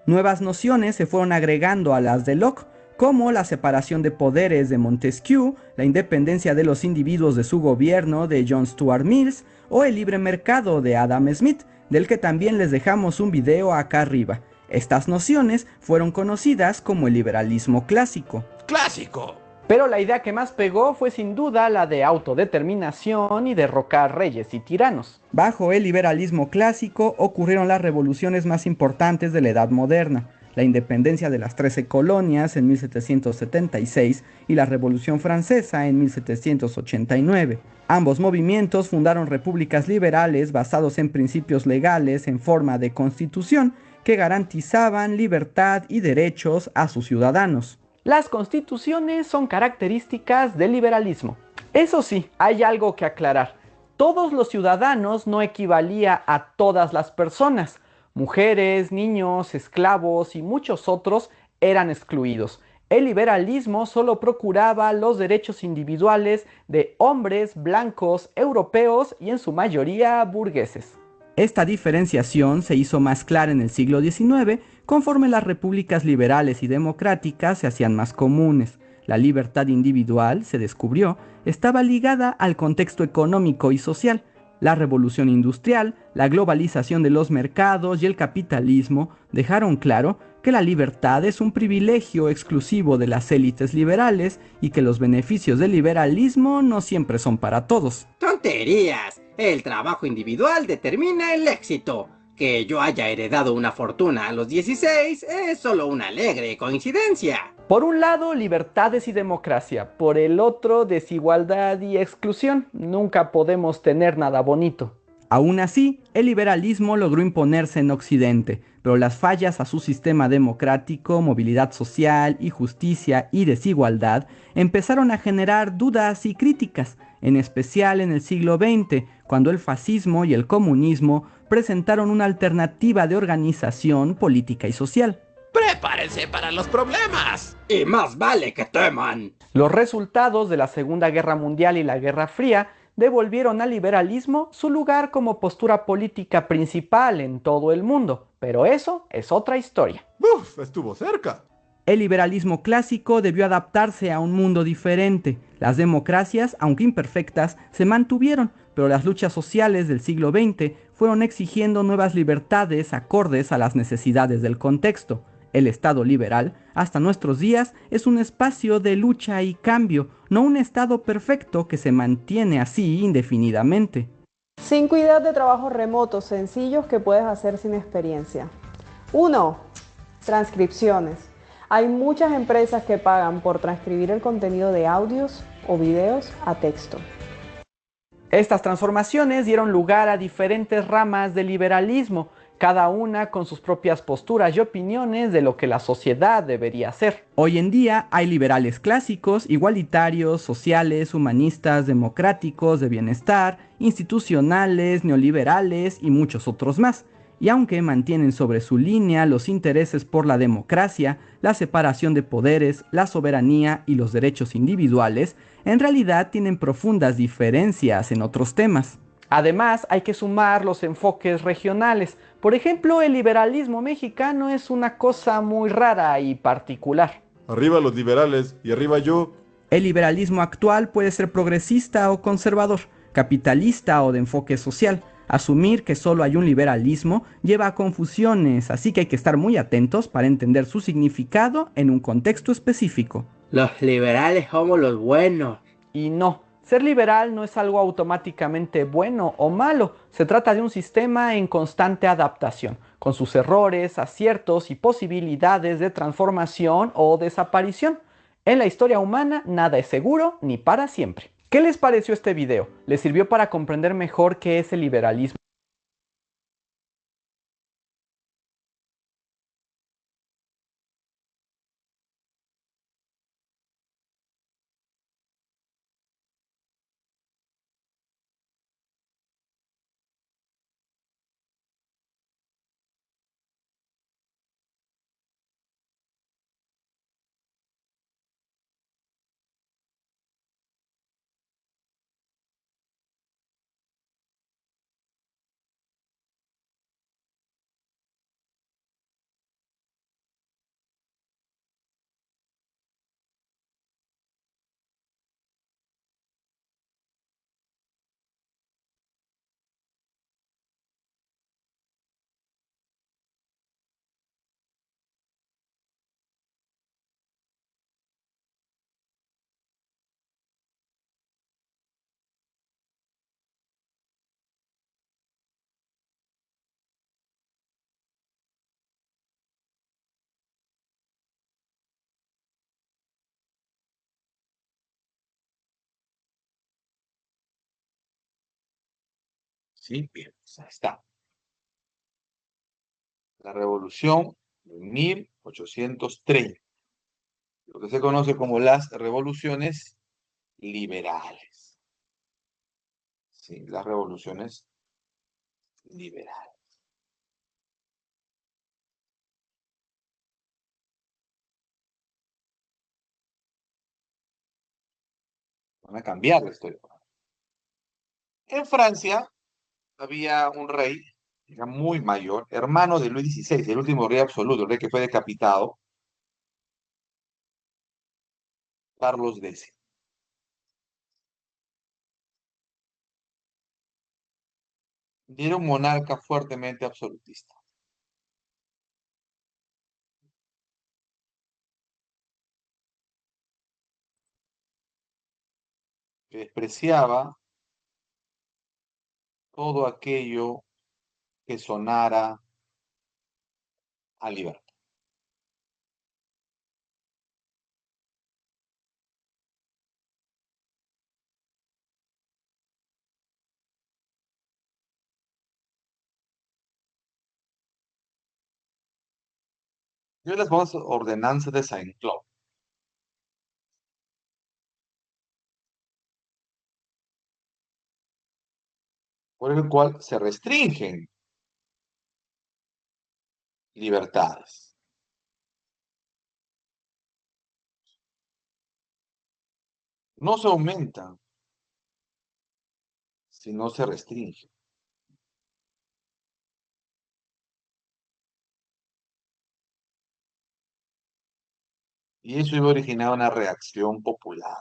Nuevas nociones se fueron agregando a las de Locke, como la separación de poderes de Montesquieu, la independencia de los individuos de su gobierno de John Stuart Mills, o el libre mercado de Adam Smith, del que también les dejamos un video acá arriba. Estas nociones fueron conocidas como el liberalismo clásico. ¡Clásico! Pero la idea que más pegó fue sin duda la de autodeterminación y derrocar reyes y tiranos. Bajo el liberalismo clásico ocurrieron las revoluciones más importantes de la Edad Moderna: la independencia de las 13 colonias en 1776 y la Revolución Francesa en 1789. Ambos movimientos fundaron repúblicas liberales basados en principios legales en forma de constitución que garantizaban libertad y derechos a sus ciudadanos. Las constituciones son características del liberalismo. Eso sí, hay algo que aclarar. Todos los ciudadanos no equivalía a todas las personas. Mujeres, niños, esclavos y muchos otros eran excluidos. El liberalismo solo procuraba los derechos individuales de hombres blancos, europeos y en su mayoría burgueses. Esta diferenciación se hizo más clara en el siglo XIX conforme las repúblicas liberales y democráticas se hacían más comunes. La libertad individual, se descubrió, estaba ligada al contexto económico y social. La revolución industrial, la globalización de los mercados y el capitalismo dejaron claro que la libertad es un privilegio exclusivo de las élites liberales y que los beneficios del liberalismo no siempre son para todos. ¡Tonterías! El trabajo individual determina el éxito. Que yo haya heredado una fortuna a los 16 es solo una alegre coincidencia. Por un lado, libertades y democracia. Por el otro, desigualdad y exclusión. Nunca podemos tener nada bonito. Aún así, el liberalismo logró imponerse en Occidente, pero las fallas a su sistema democrático, movilidad social y justicia y desigualdad empezaron a generar dudas y críticas, en especial en el siglo XX, cuando el fascismo y el comunismo presentaron una alternativa de organización política y social. ¡Prepárense para los problemas! Y más vale que teman. Los resultados de la Segunda Guerra Mundial y la Guerra Fría devolvieron al liberalismo su lugar como postura política principal en todo el mundo, pero eso es otra historia. ¡Uf! Estuvo cerca. El liberalismo clásico debió adaptarse a un mundo diferente. Las democracias, aunque imperfectas, se mantuvieron, pero las luchas sociales del siglo XX fueron exigiendo nuevas libertades acordes a las necesidades del contexto. El Estado liberal, hasta nuestros días, es un espacio de lucha y cambio, no un Estado perfecto que se mantiene así indefinidamente. 5 ideas de trabajos remotos sencillos que puedes hacer sin experiencia. 1. Transcripciones. Hay muchas empresas que pagan por transcribir el contenido de audios o videos a texto. Estas transformaciones dieron lugar a diferentes ramas del liberalismo, cada una con sus propias posturas y opiniones de lo que la sociedad debería ser. Hoy en día hay liberales clásicos, igualitarios, sociales, humanistas, democráticos, de bienestar, institucionales, neoliberales y muchos otros más. y aunque mantienen sobre su línea los intereses por la democracia, la separación de poderes, la soberanía y los derechos individuales, en realidad tienen profundas diferencias en otros temas. Además, hay que sumar los enfoques regionales. Por ejemplo, el liberalismo mexicano es una cosa muy rara y particular. Arriba los liberales y arriba yo. El liberalismo actual puede ser progresista o conservador, capitalista o de enfoque social. Asumir que solo hay un liberalismo lleva a confusiones, así que hay que estar muy atentos para entender su significado en un contexto específico. Los liberales somos los buenos. Y no, ser liberal no es algo automáticamente bueno o malo, se trata de un sistema en constante adaptación, con sus errores, aciertos y posibilidades de transformación o desaparición. En la historia humana nada es seguro ni para siempre. ¿Qué les pareció este video? ¿Les sirvió para comprender mejor qué es el liberalismo? Sí, bien, pues ahí está. La revolución de 1830, lo que se conoce como las revoluciones liberales. Sí, las revoluciones liberales. Van a cambiar la historia. En Francia había un rey, era muy mayor, hermano de Luis XVI, el último rey absoluto, el rey que fue decapitado, Carlos X. Y era un monarca fuertemente absolutista. Que despreciaba todo aquello que sonara a libertad. Yo las famosas ordenanzas de Saint-Cloud, por el cual se restringen libertades. No se aumentan, sino se restringen. Y eso iba a originar una reacción popular.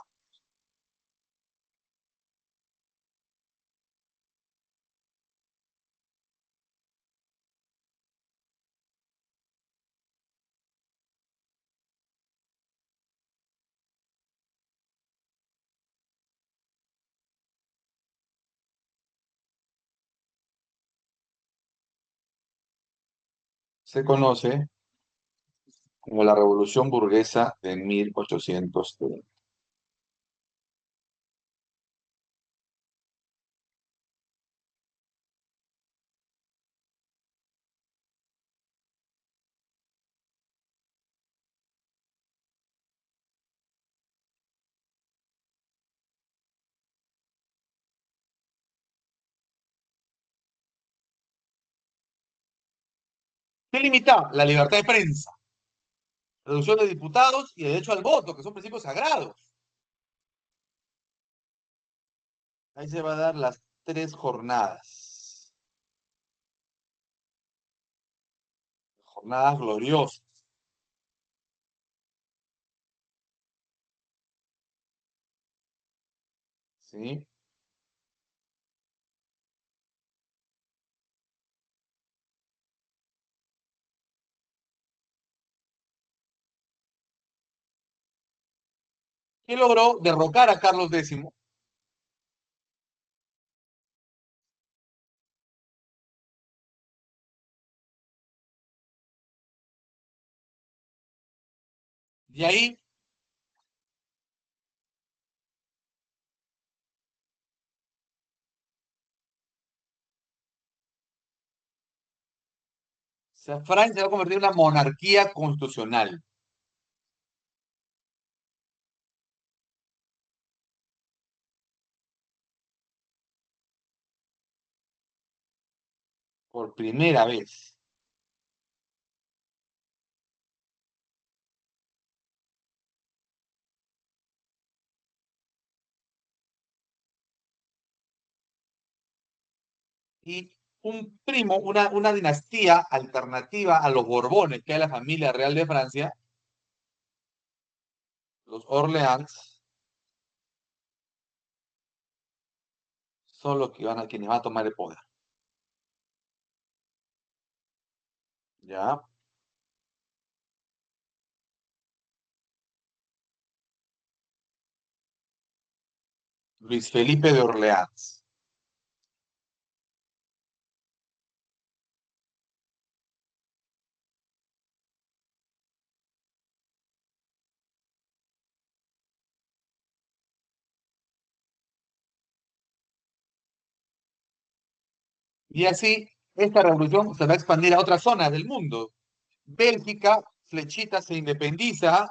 Se conoce como la Revolución Burguesa de 1830. ¿Qué limita? La libertad de prensa, reducción de diputados y el derecho al voto, que son principios sagrados. Ahí se va a dar las 3 jornadas. Jornadas gloriosas. ¿Sí? Que logró derrocar a Carlos X. Y ahí Francia se va a convertir en una monarquía constitucional. Por primera vez. Y un primo, una dinastía alternativa a los Borbones, que es la familia real de Francia, los Orleans, son los que quienes van a tomar el poder. ¿Ya? Luis Felipe de Orleans. Y así, esta revolución se va a expandir a otras zonas del mundo. Bélgica, Flechita se independiza.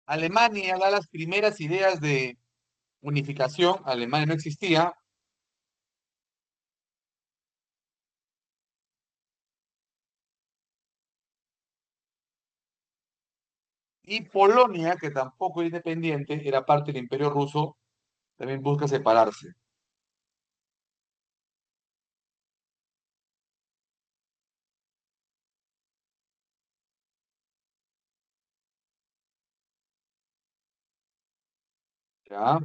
Alemania da las primeras ideas de unificación. Alemania no existía. Y Polonia, que tampoco era independiente, era parte del Imperio Ruso, también busca separarse. ¿Ya?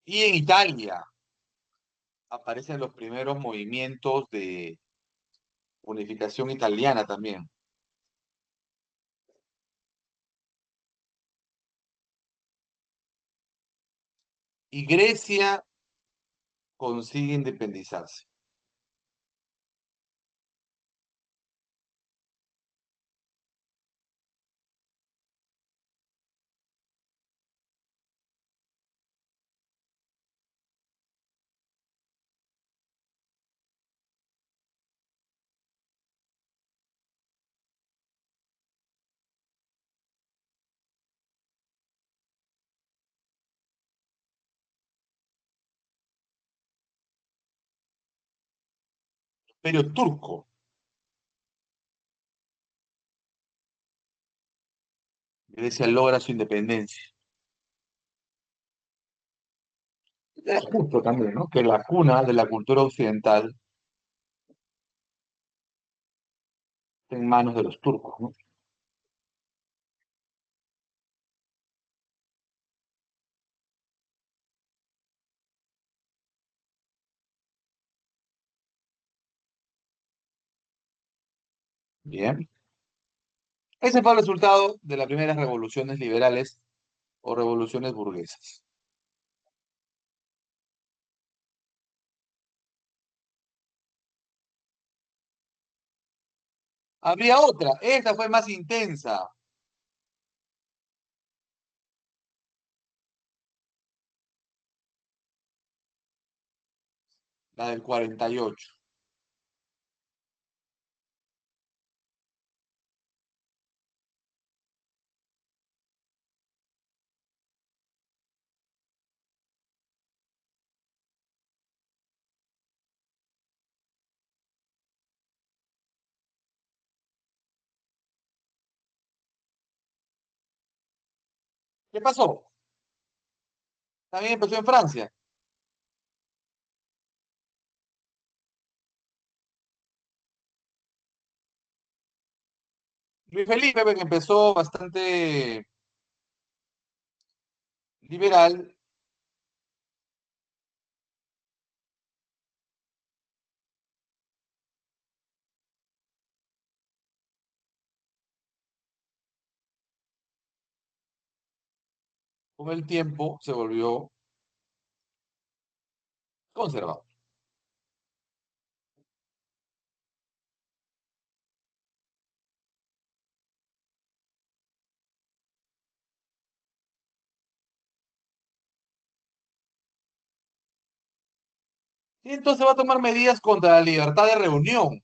Y en Italia aparecen los primeros movimientos de unificación italiana también. Y Grecia consigue independizarse. Imperio turco. Grecia logra su independencia. Es justo también, ¿no? Que la cuna de la cultura occidental esté en manos de los turcos, ¿no? Bien. Ese fue el resultado de las primeras revoluciones liberales o revoluciones burguesas. Habría otra, esta fue más intensa. La del 48. ¿Qué pasó? También empezó en Francia. Luis Felipe, que empezó bastante liberal, con el tiempo se volvió conservador. Y entonces va a tomar medidas contra la libertad de reunión.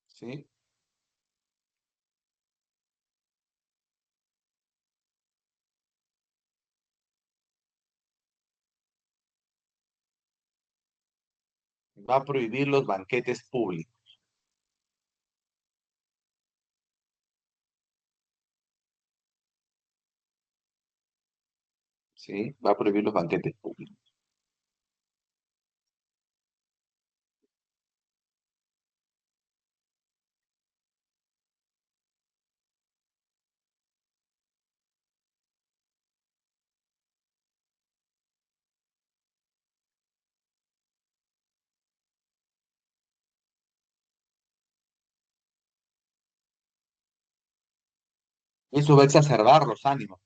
¿Sí? Va a prohibir los banquetes públicos. ¿Sí? Va a prohibir los banquetes públicos. Eso va a exacerbar los ánimos.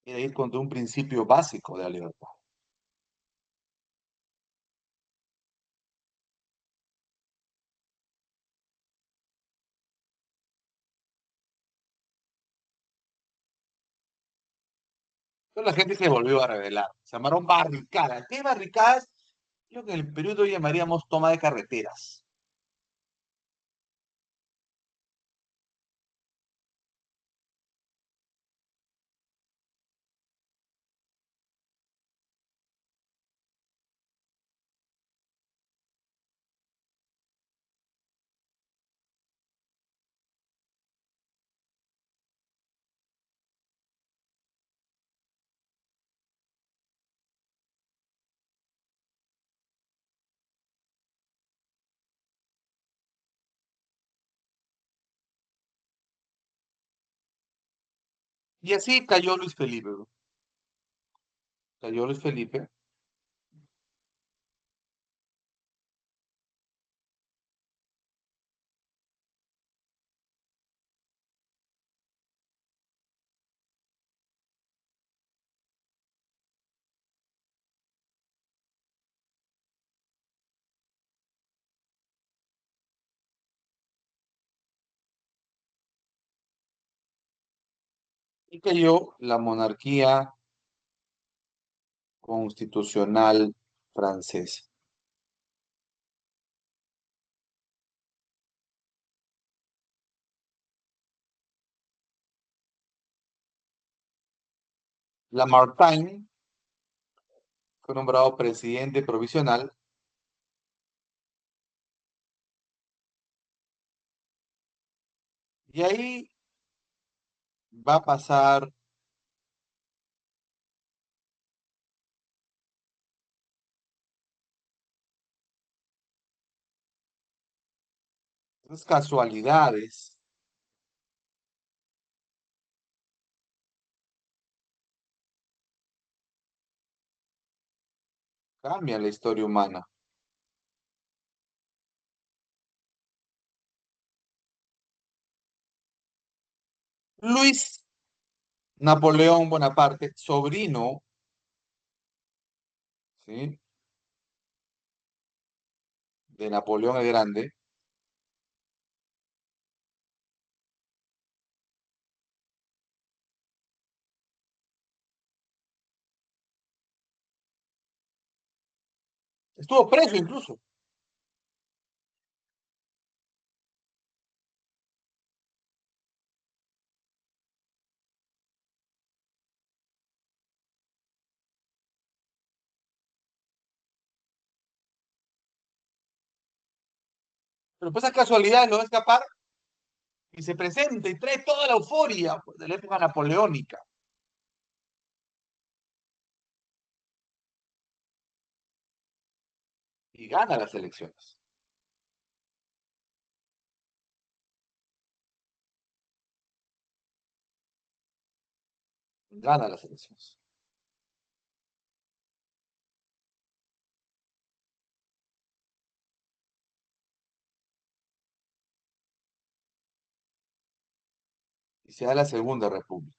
Y de ir contra un principio básico de la libertad. Entonces la gente se volvió a rebelar. Se llamaron barricadas. ¿Qué barricadas? Lo que en el Perú hoy llamaríamos toma de carreteras. Y así cayó Luis Felipe, bro. Cayó Luis Felipe. Y cayó la monarquía constitucional francesa. Lamartine fue nombrado presidente provisional y ahí va a pasar, esas casualidades, cambian la historia humana. Luis Napoleón Bonaparte, sobrino, ¿sí?, de Napoleón el Grande, Estuvo preso incluso. Pero pues esa casualidad lo va a escapar y se presenta y trae toda la euforia pues, de la época napoleónica. Y gana las elecciones. Gana las elecciones. Y se da la Segunda República.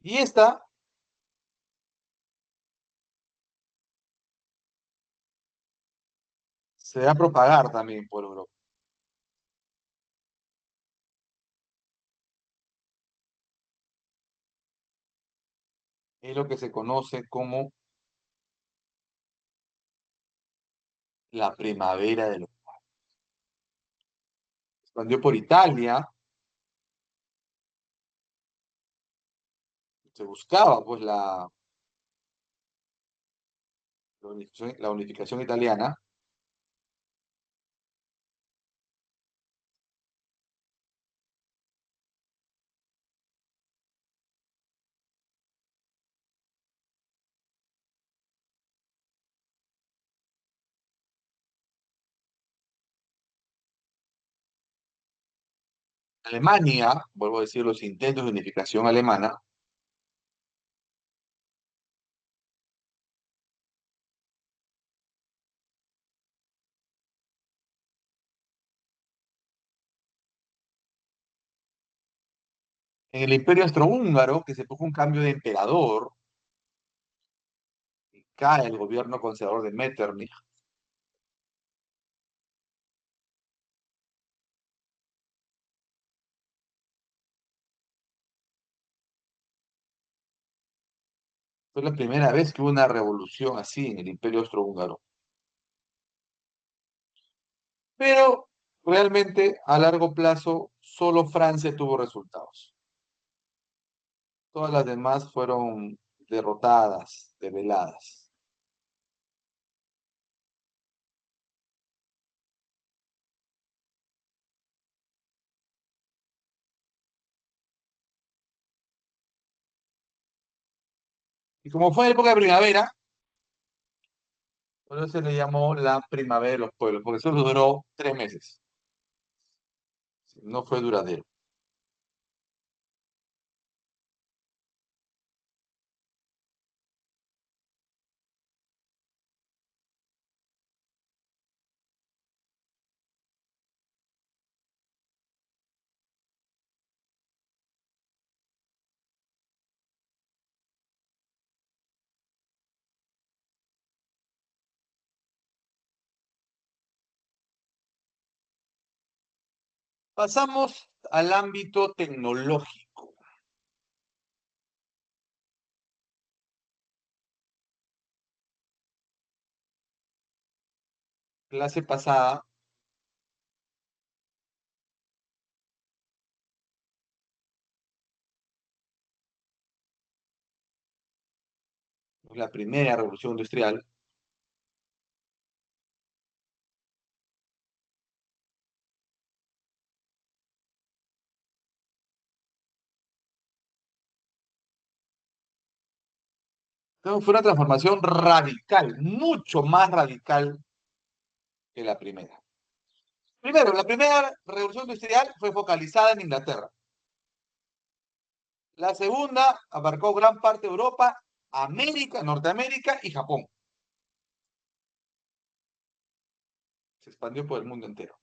Y esta se va a propagar también por Europa. Es lo que se conoce como la primavera de los... Se expandió por Italia, se buscaba pues la unificación italiana. Alemania, vuelvo a decir, los intentos de unificación alemana, en el Imperio Austrohúngaro, que se produjo un cambio de emperador, y cae el gobierno conservador de Metternich. Fue la primera vez que hubo una revolución así en el Imperio Austrohúngaro. Pero realmente a largo plazo solo Francia tuvo resultados. Todas las demás fueron derrotadas, develadas. Y como fue época de primavera, por eso se le llamó la primavera de los pueblos, porque solo duró 3 meses. No fue duradero. Pasamos al ámbito tecnológico. Clase pasada, la primera revolución industrial, entonces fue una transformación radical, mucho más radical que la primera. Primero, la primera revolución industrial fue focalizada en Inglaterra. La segunda abarcó gran parte de Europa, América, Norteamérica y Japón. Se expandió por el mundo entero.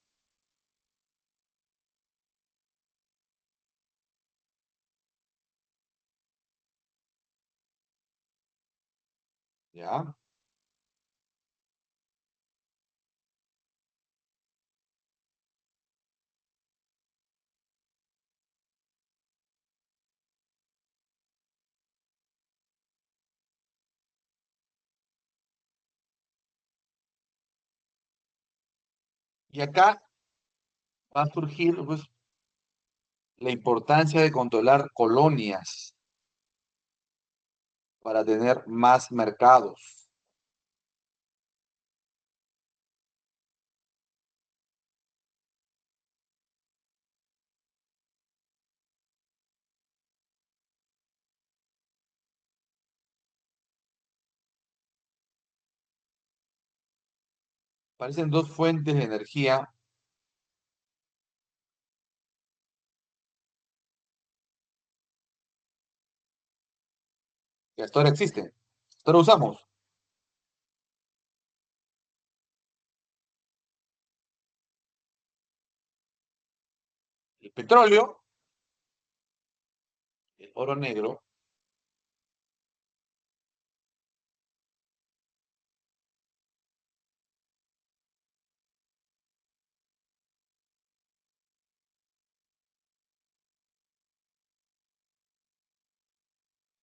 ¿Ya? Y acá va a surgir pues, la importancia de controlar colonias para tener más mercados. Aparecen dos fuentes de energía que hasta ahora existen. Hasta ahora usamos el petróleo, el oro negro,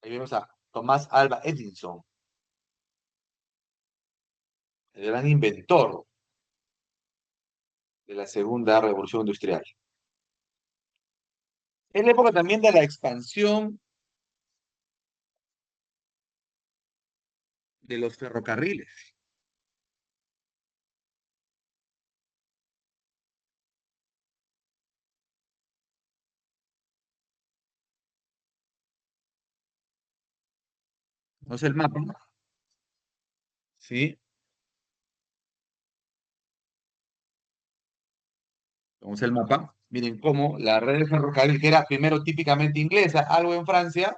ahí vemos a Tomás Alva Edison, el gran inventor de la segunda revolución industrial. Es la época también de la expansión de los ferrocarriles. ¿No es el mapa? Sí, vamos el mapa. Miren cómo la red de ferrocarril, que era primero típicamente inglesa, algo en Francia,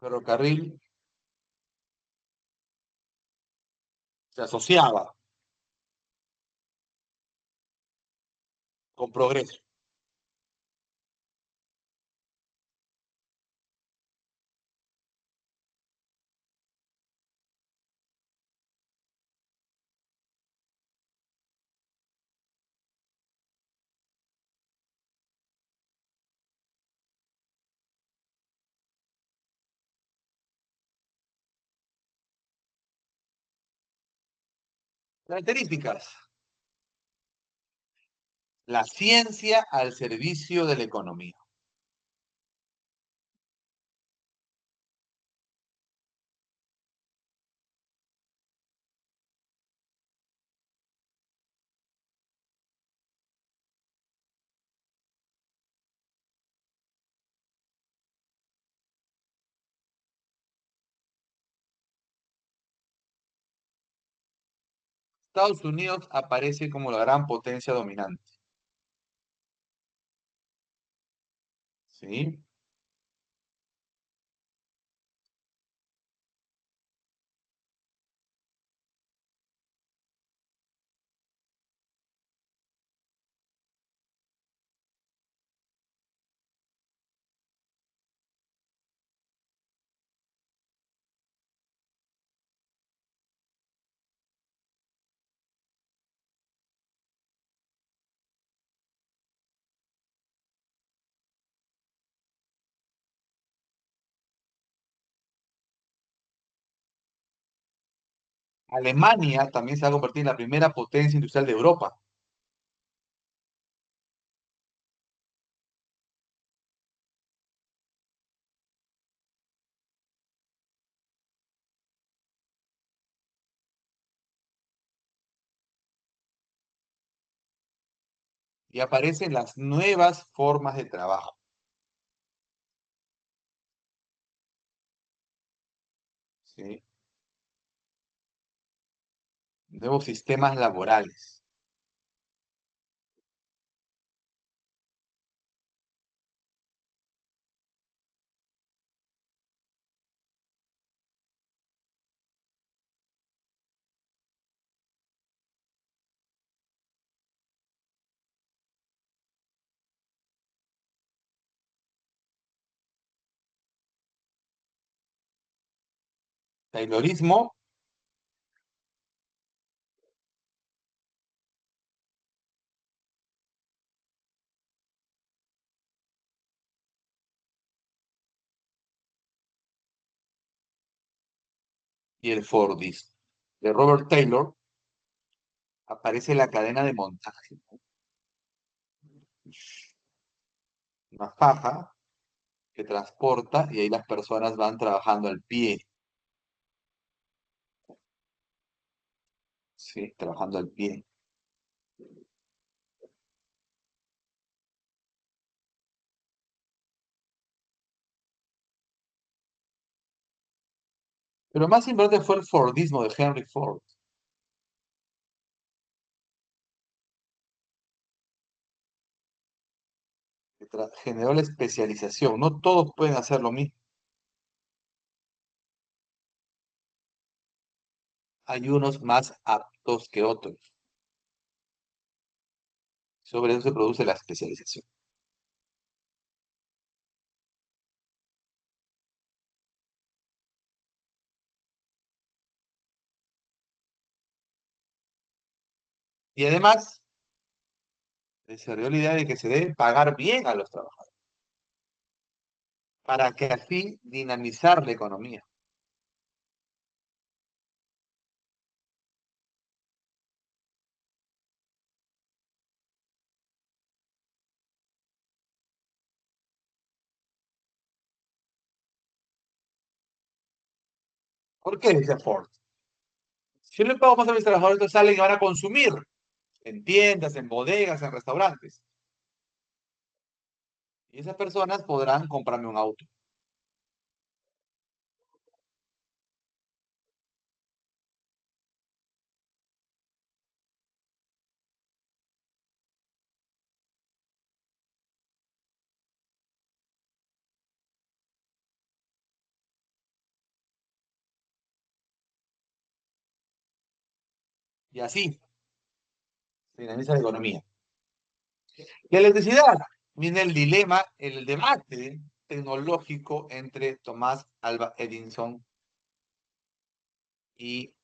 ferrocarril se asociaba con progreso. Características. La ciencia al servicio de la economía. Estados Unidos aparece como la gran potencia dominante. ¿Sí? Alemania también se va a convertir en la primera potencia industrial de Europa. Y aparecen las nuevas formas de trabajo. ¿Sí? Nuevos sistemas laborales. Taylorismo. Y el Fordismo. De Robert Taylor aparece la cadena de montaje, ¿no? Una faja que transporta y ahí las personas van trabajando al pie, ¿sí? Trabajando al pie. Pero más importante fue el Fordismo de Henry Ford, que generó la especialización. No todos pueden hacer lo mismo. Hay unos más aptos que otros. Sobre eso se produce la especialización. Y además, se desarrolló la idea de que se debe pagar bien a los trabajadores, para que así dinamizar la economía. ¿Por qué? Dice Ford. Si yo le pago más a mis trabajadores, entonces salen y van a consumir en tiendas, en bodegas, en restaurantes. Y esas personas podrán comprarme un auto. Y así se dinamiza la economía. Y la electricidad, viene el dilema, el debate tecnológico entre Tomás Alva Edison y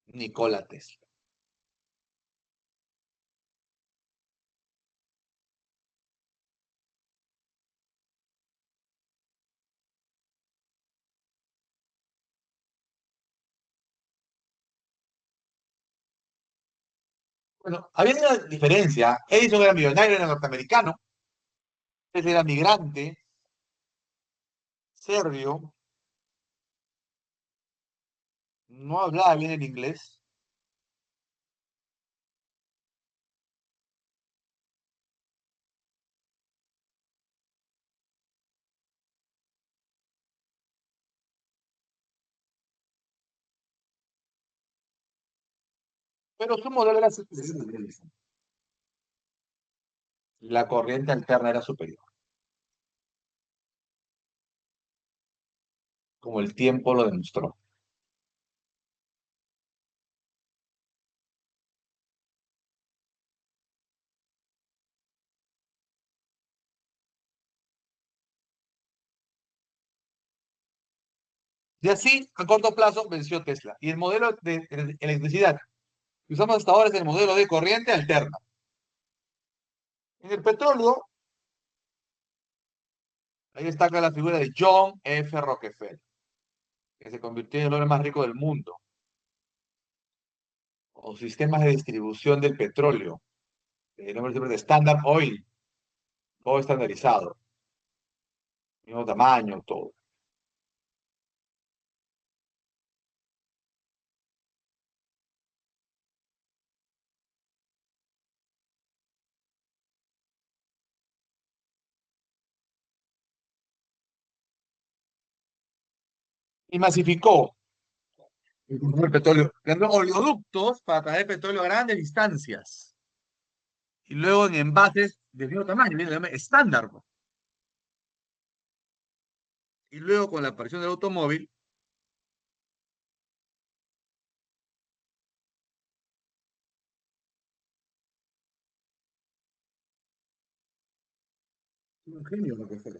Nikola Tesla. Bueno, había una diferencia. Edison era millonario, era norteamericano. Tesla era migrante, serbio, no hablaba bien el inglés. Pero su modelo era superior al de Edison. La corriente alterna era superior, como el tiempo lo demostró. Y así, a corto plazo, venció Tesla. Y el modelo de electricidad que usamos hasta ahora es el modelo de corriente alterna. En el petróleo, ahí destaca la figura de John F. Rockefeller, que se convirtió en el hombre más rico del mundo, o sistemas de distribución del petróleo, el nombre siempre de Standard Oil, todo estandarizado, mismo tamaño, todo. Y masificó el petróleo, creando oleoductos para traer petróleo a grandes distancias. Y luego en envases del mismo tamaño, estándar. Y luego con la aparición del automóvil, un genio lo que fue.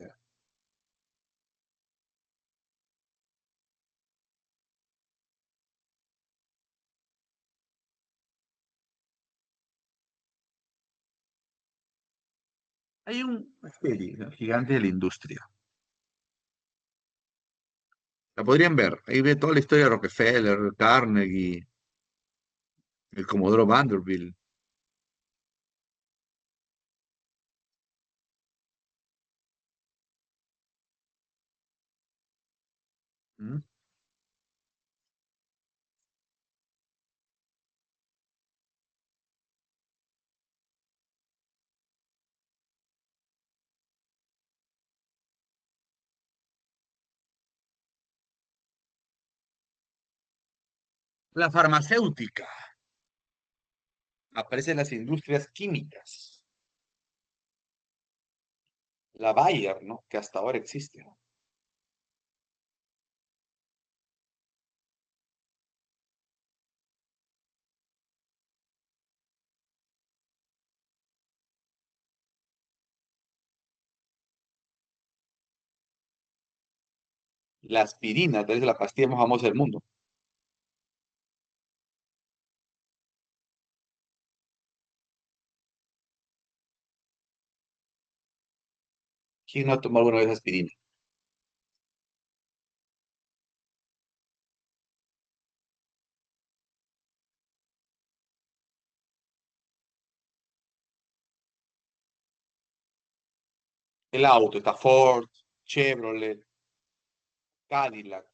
Hay una serie, ¿no? Gigante de la industria. La podrían ver. Ahí ve toda la historia de Rockefeller, Carnegie, el Comodoro Vanderbilt. ¿Mm? La farmacéutica. Aparecen las industrias químicas. La Bayer, ¿no? Que hasta ahora existe. La aspirina, tal vez la pastilla más famosa del mundo. ¿Quién no ha tomado alguna vez aspirina? El auto, está Ford, Chevrolet, Cadillac,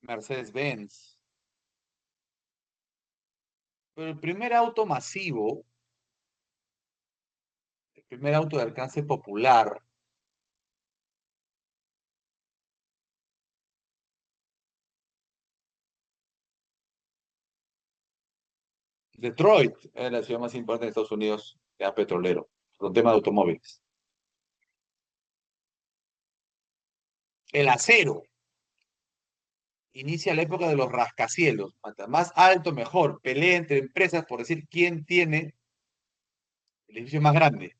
Mercedes-Benz. Pero el primer auto masivo, el primer auto de alcance popular, Detroit, era la ciudad más importante de Estados Unidos, era petrolero, con tema de automóviles. El acero, inicia la época de los rascacielos. Cuanto más alto, mejor. Pelea entre empresas por decir quién tiene el edificio más grande.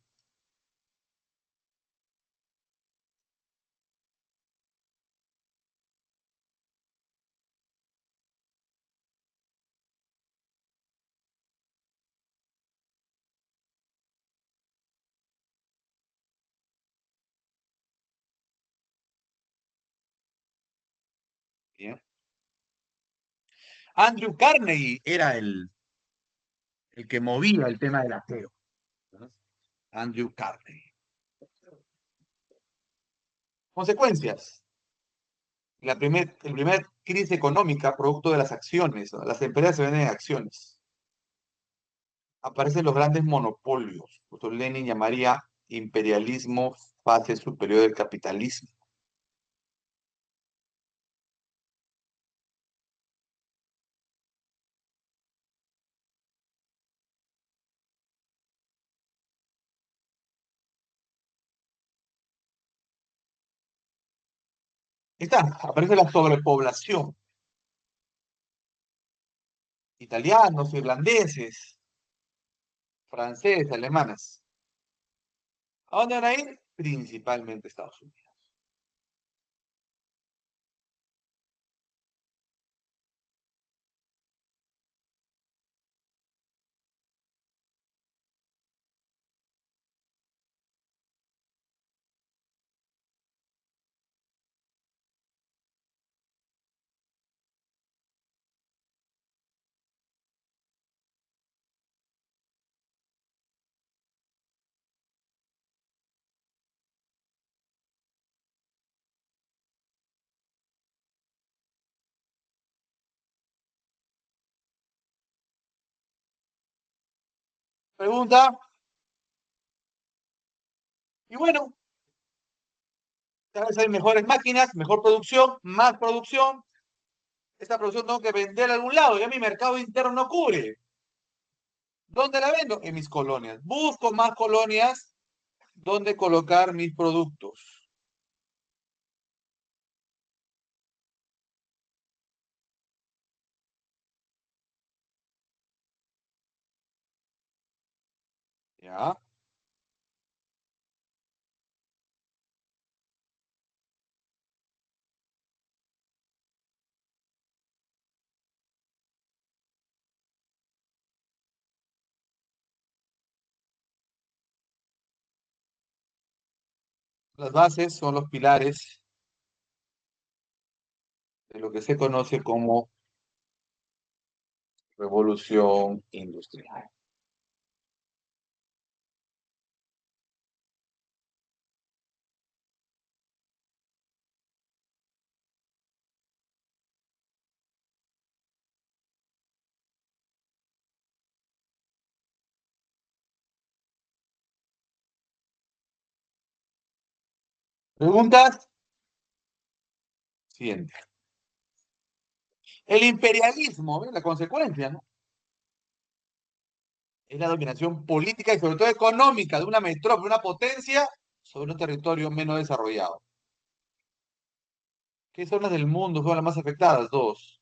¿Bien? Andrew Carnegie era el que movía el tema del acero, ¿no? Andrew Carnegie. Consecuencias. El primer crisis económica producto de las acciones, ¿no? Las empresas se venden en acciones. Aparecen los grandes monopolios. Justo Lenin llamaría imperialismo fase superior del capitalismo. Está, aparece la sobrepoblación. Italianos, irlandeses, franceses, alemanes. ¿A dónde van a ir? Principalmente Estados Unidos. Pregunta, y bueno, cada vez hay mejores máquinas, mejor producción, más producción. Esta producción tengo que vender a algún lado, ya mi mercado interno no cubre. ¿Dónde la vendo? En mis colonias. Busco más colonias donde colocar mis productos. ¿Ya? Las bases son los pilares de lo que se conoce como revolución industrial. ¿Preguntas? Siguiente. El imperialismo, ¿ves? La consecuencia, ¿no? Es la dominación política y sobre todo económica de una metrópoli, una potencia sobre un territorio menos desarrollado. ¿Qué zonas del mundo fueron las más afectadas? Dos.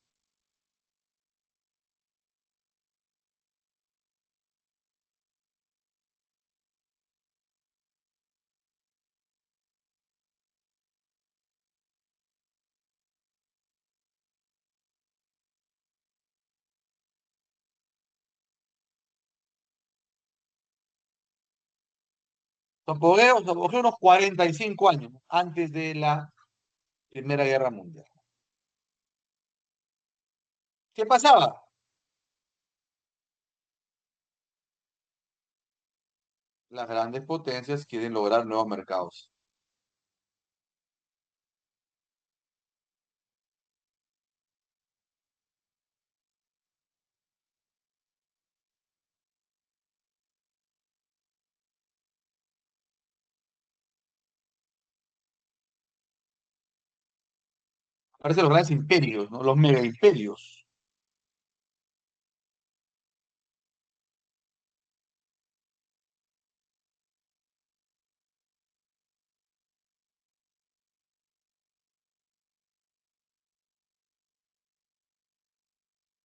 Su apogeo unos 45 años antes de la Primera Guerra Mundial. ¿Qué pasaba? Las grandes potencias quieren lograr nuevos mercados. Aparecen los grandes imperios, ¿no? Los mega imperios.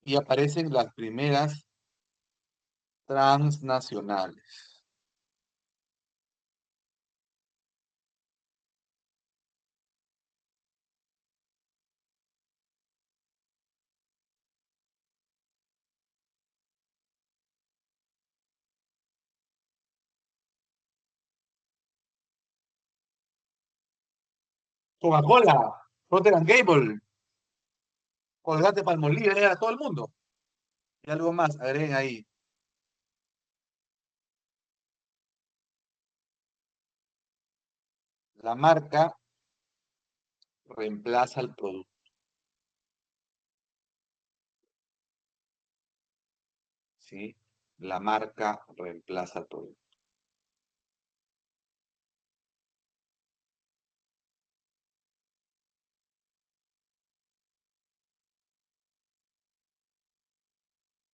Y aparecen las primeras transnacionales. Coca-Cola, Procter and Gamble, Colgate Palmolive, era todo el mundo. Y algo más, agreguen ahí. La marca reemplaza al producto. ¿Sí? La marca reemplaza al producto.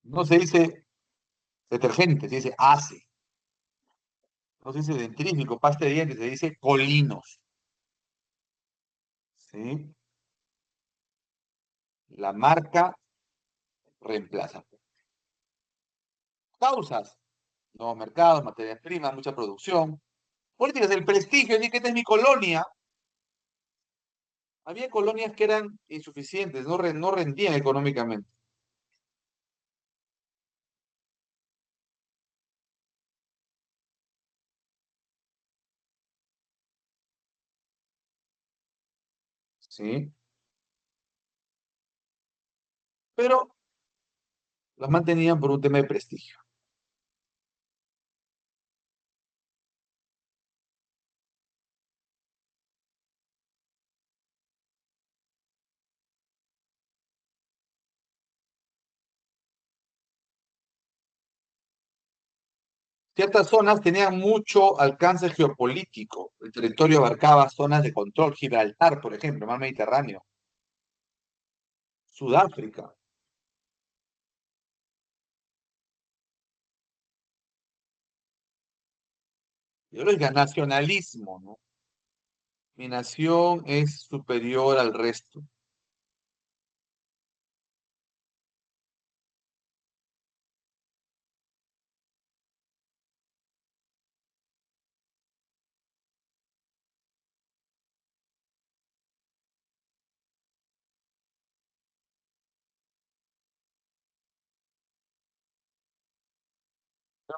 No se dice detergente, se dice ACE. No se dice dentrífico, pasta de dientes, se dice colinos. ¿Sí? La marca reemplaza. Causas. Nuevos mercados, materias primas, mucha producción. Políticas, el prestigio, decir que esta es mi colonia. Había colonias que eran insuficientes, no rendían económicamente. ¿Sí? Pero las mantenían por un tema de prestigio. Ciertas zonas tenían mucho alcance geopolítico. El territorio abarcaba zonas de control, Gibraltar, por ejemplo, mar Mediterráneo, Sudáfrica. Ideológica, nacionalismo, ¿no? Mi nación es superior al resto.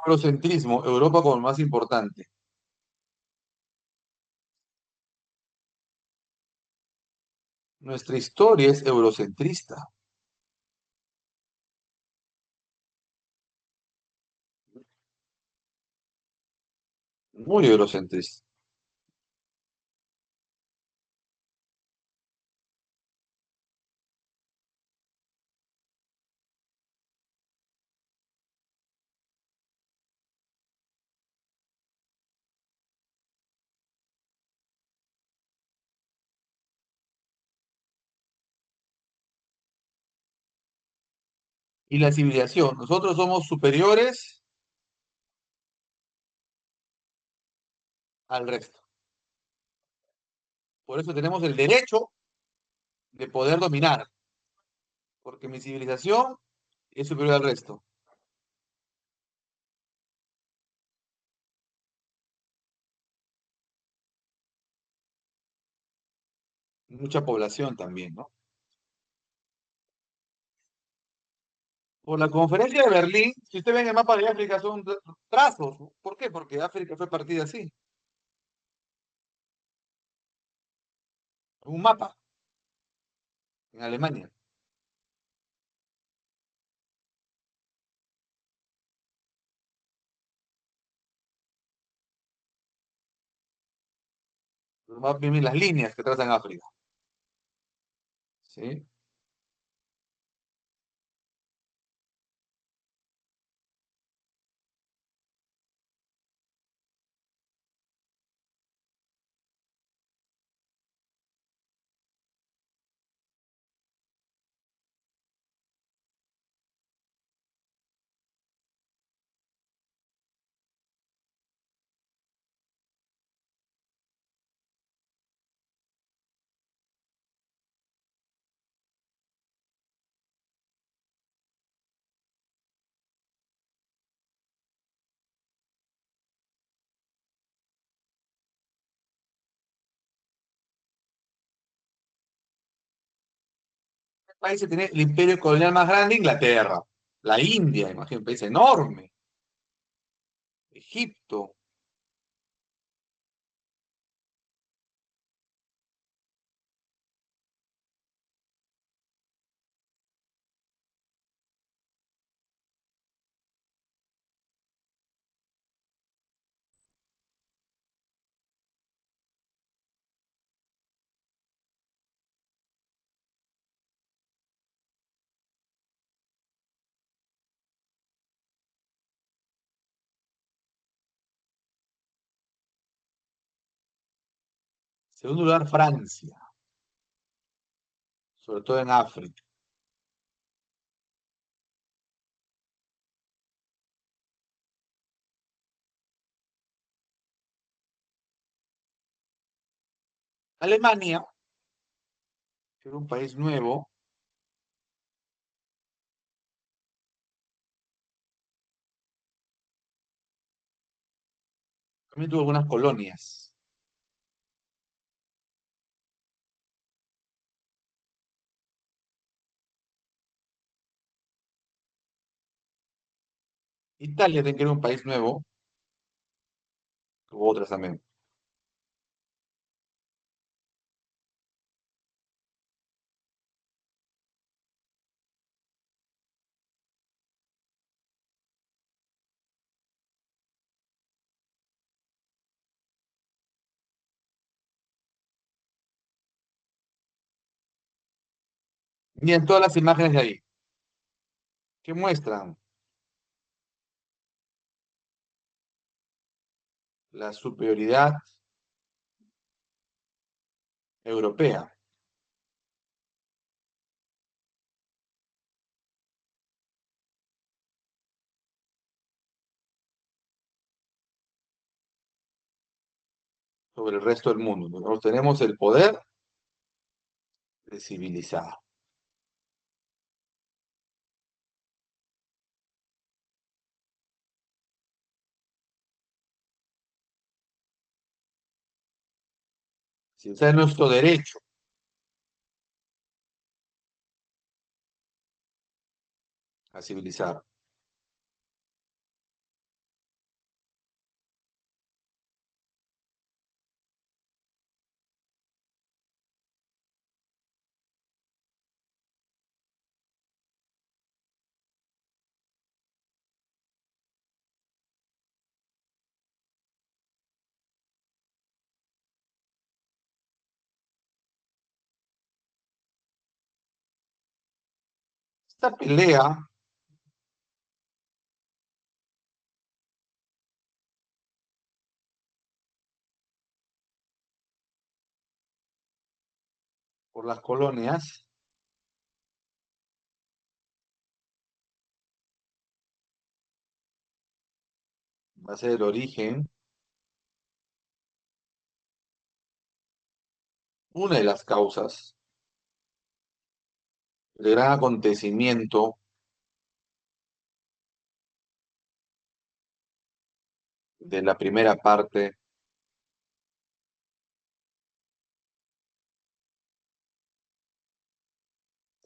Eurocentrismo, Europa como el más importante. Nuestra historia es eurocentrista. Muy eurocentrista. Y la civilización. Nosotros somos superiores al resto. Por eso tenemos el derecho de poder dominar, porque mi civilización es superior al resto. Mucha población también, ¿no? Por la conferencia de Berlín, si usted ve en el mapa de África, son trazos, ¿no? ¿Por qué? Porque África fue partida así, un mapa en Alemania. Va a vivir las líneas que trazan África. ¿Sí? ¿Qué país tiene el imperio colonial más grande? Inglaterra. La India, imagínate, un país enorme. Egipto. Segundo lugar, Francia, sobre todo en África. Alemania, que era un país nuevo, también tuvo algunas colonias. Italia también que era un país nuevo, tuvo otras también. Y en todas las imágenes de ahí, que muestran la superioridad europea sobre el resto del mundo. Nosotros tenemos el poder de civilizar. Si ese es nuestro derecho a civilizar. Esta pelea por las colonias va a ser el origen, una de las causas del gran acontecimiento de la primera parte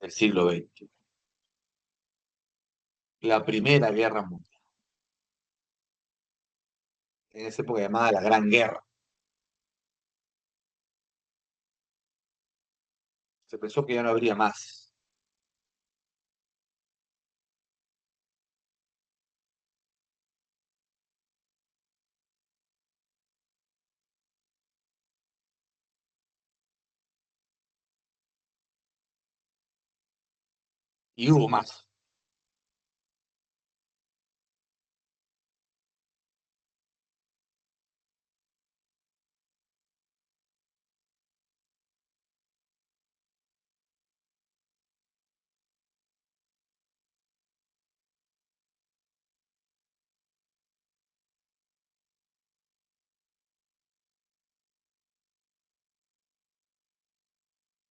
del siglo XX, la Primera Guerra Mundial, en esa época llamada la Gran Guerra. Se pensó que ya no habría más. Y hubo más.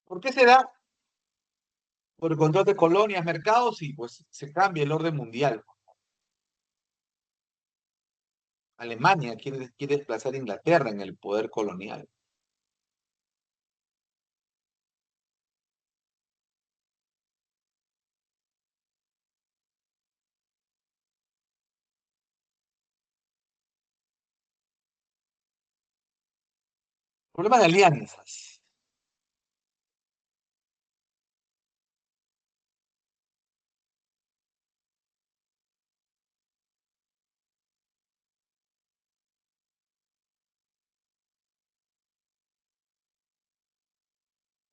¿Por qué se da? Por el control de colonias, mercados y pues se cambia el orden mundial. Alemania quiere desplazar a Inglaterra en el poder colonial. Problema de alianzas.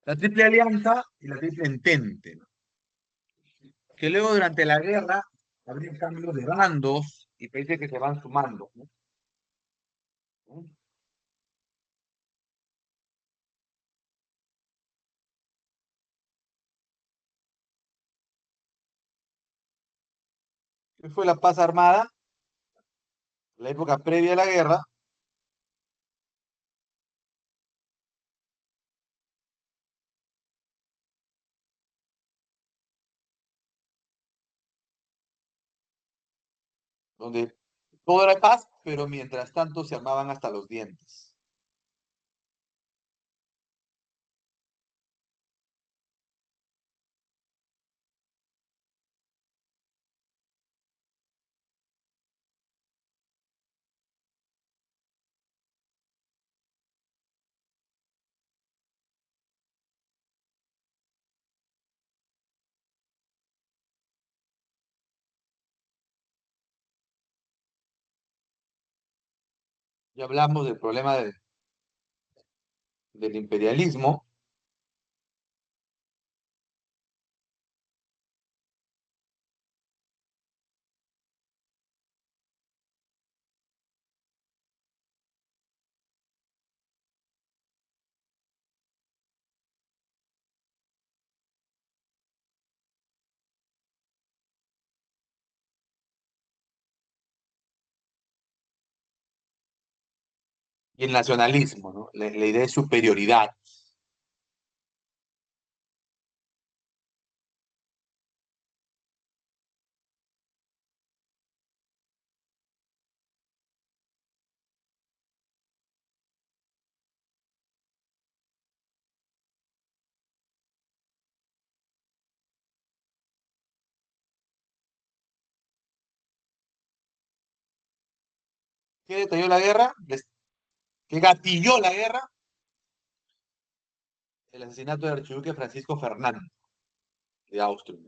La Triple Alianza y la Triple Entente, ¿no? Que luego durante la guerra habría cambios de bandos y países que se van sumando, ¿no? ¿Qué fue la paz armada? La época previa a la guerra, donde todo era paz, pero mientras tanto se armaban hasta los dientes. Ya hablamos del problema del imperialismo y el nacionalismo, ¿no? La idea de superioridad. ¿Qué detalló la guerra? ¿Qué gatilló la guerra? El asesinato del archiduque Francisco Fernando de Austria.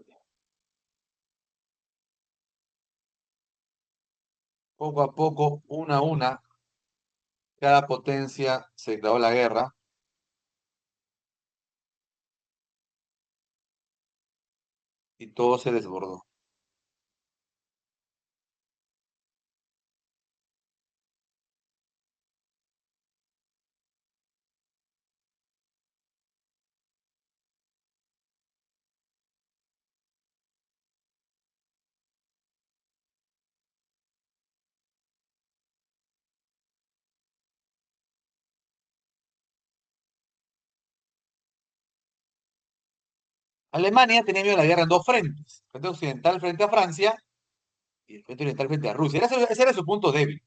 Poco a poco, una a una, cada potencia se declaró la guerra. y todo se desbordó. Alemania tenía miedo a la guerra en dos frentes, frente occidental frente a Francia y el frente oriental frente a Rusia. Ese era su punto débil.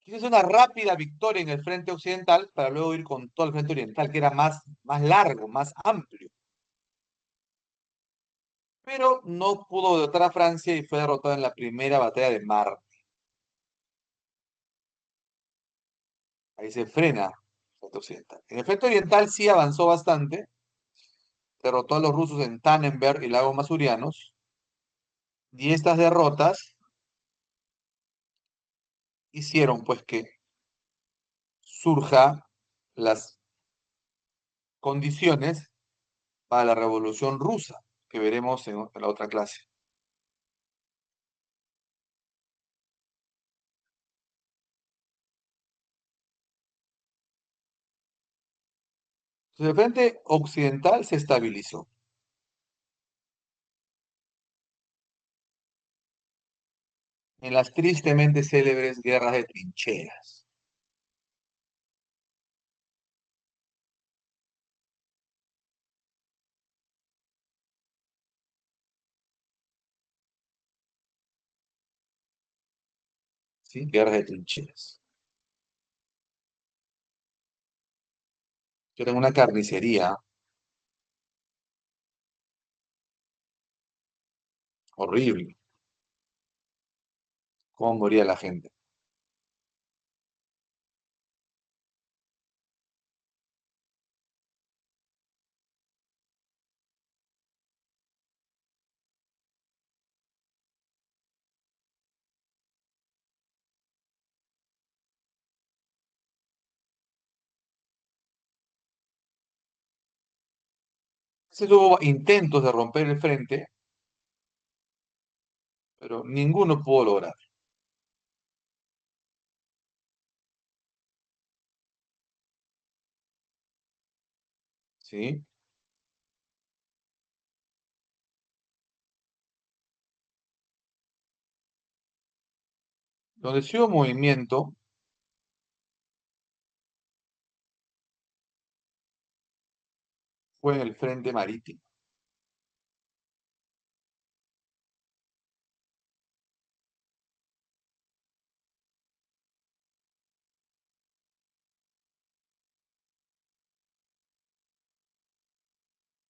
Quiso hacer una rápida victoria en el frente occidental para luego ir con todo el frente oriental, que era más largo, más amplio. Pero no pudo derrotar a Francia y fue derrotado en la primera batalla de Mar. Ahí se frena el frente occidental. En el frente oriental sí avanzó bastante, derrotó a los rusos en Tannenberg y Lagos Masurianos, y estas derrotas hicieron pues que surja las condiciones para la Revolución Rusa, que veremos en la otra clase. Entonces, el frente occidental se estabilizó. En las tristemente célebres guerras de trincheras. ¿Sí? Guerras de trincheras. Yo tengo una carnicería horrible. ¿Cómo moría la gente? Entonces hubo intentos de romper el frente, pero ninguno pudo lograr. ¿Sí? Donde sí hubo movimiento fue en el frente marítimo.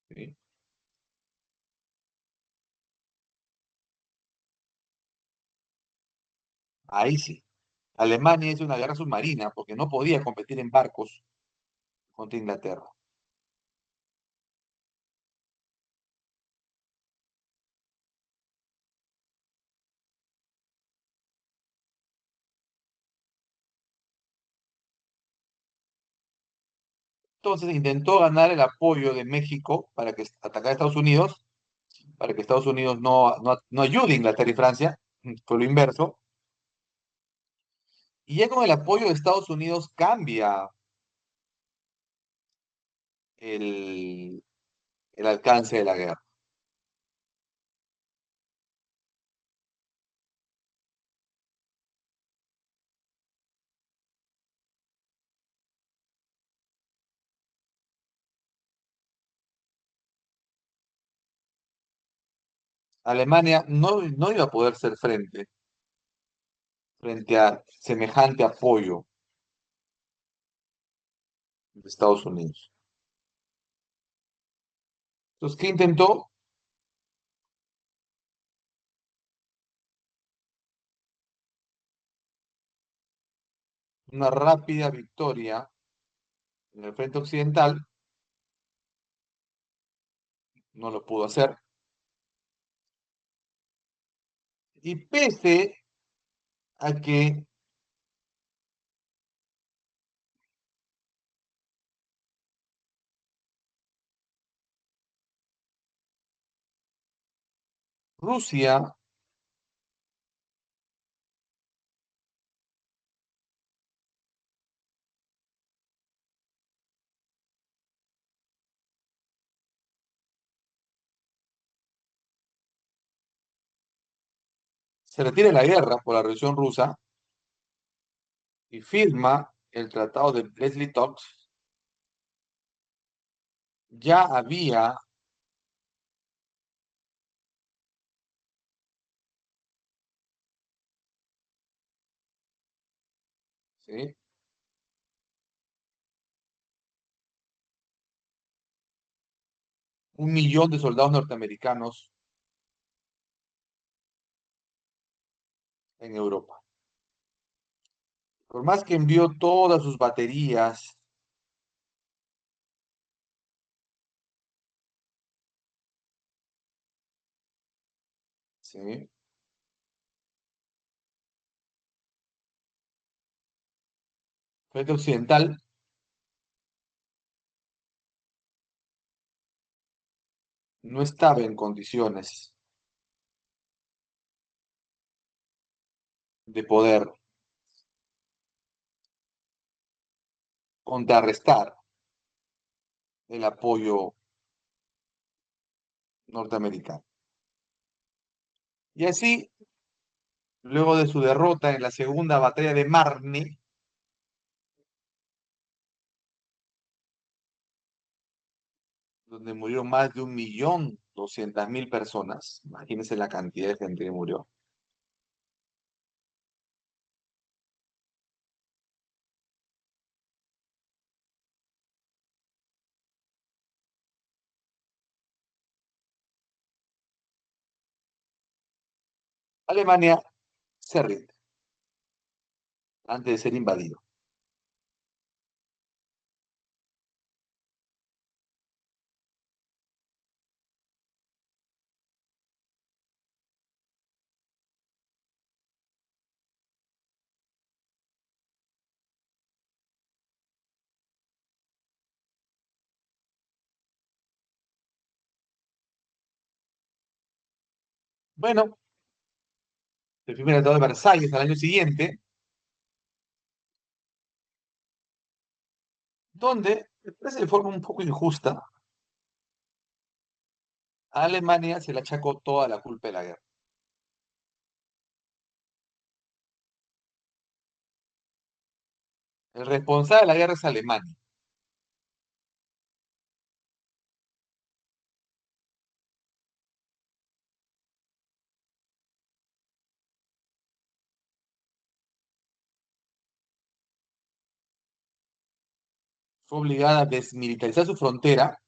¿Sí? Ahí sí. Alemania hizo una guerra submarina porque no podía competir en barcos contra Inglaterra. Entonces intentó ganar el apoyo de México para que atacara a Estados Unidos, para que Estados Unidos no ayude a Inglaterra y Francia, fue lo inverso. Y ya con el apoyo de Estados Unidos cambia el, el alcance de la guerra. Alemania no iba a poder ser frente a semejante apoyo de Estados Unidos. Entonces, ¿qué intentó? Una rápida victoria en el frente occidental, no lo pudo hacer. Y pese a que Rusia se retira de la guerra por la Revolución Rusa y firma el Tratado de Brest-Litovsk. Ya había ¿sí? 1 millón de soldados norteamericanos en Europa. Por más que envió todas sus baterías, ¿sí? Frente occidental, no estaba en condiciones de poder contrarrestar el apoyo norteamericano. Y así, luego de su derrota en la segunda batalla de Marne, donde murió más de 1.200.000 personas, imagínense la cantidad de gente que murió. Alemania se rinde antes de ser invadido. Bueno, se firma el Tratado de Versalles al año siguiente, donde, me parece de forma un poco injusta, a Alemania se le achacó toda la culpa de la guerra. El responsable de la guerra es Alemania. Fue obligada a desmilitarizar su frontera,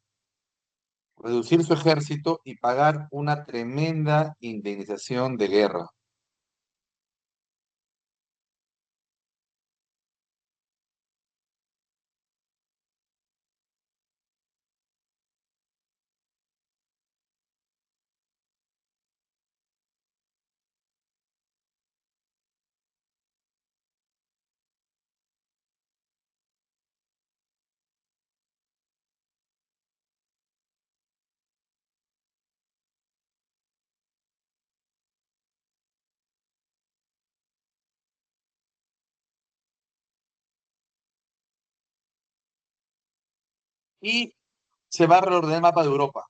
reducir su ejército y pagar una tremenda indemnización de guerra. Y se va a reordenar el mapa de Europa.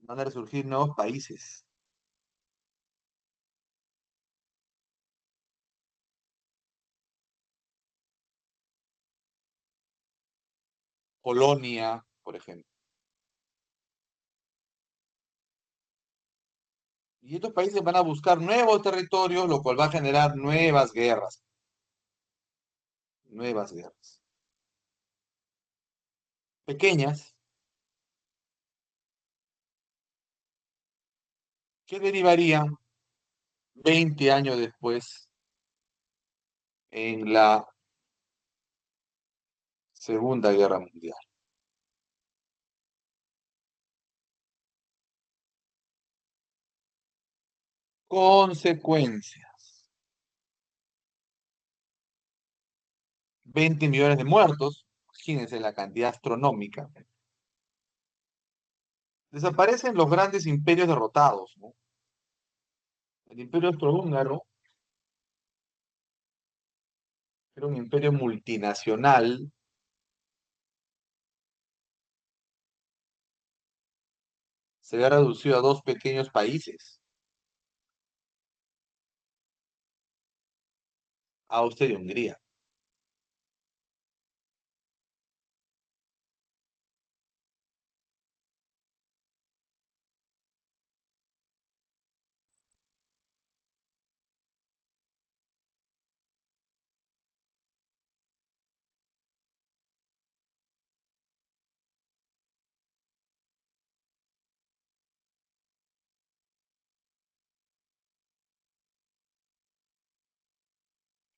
Van a resurgir nuevos países. Polonia, por ejemplo. Y estos países van a buscar nuevos territorios, lo cual va a generar nuevas guerras. Nuevas guerras. Pequeñas, que derivarían 20 años después en la Segunda Guerra Mundial. Consecuencias. 20 millones de muertos. Imagínense la cantidad astronómica. Desaparecen los grandes imperios derrotados, ¿no? El imperio austrohúngaro era un imperio multinacional, se había reducido a dos pequeños países, Austria y Hungría.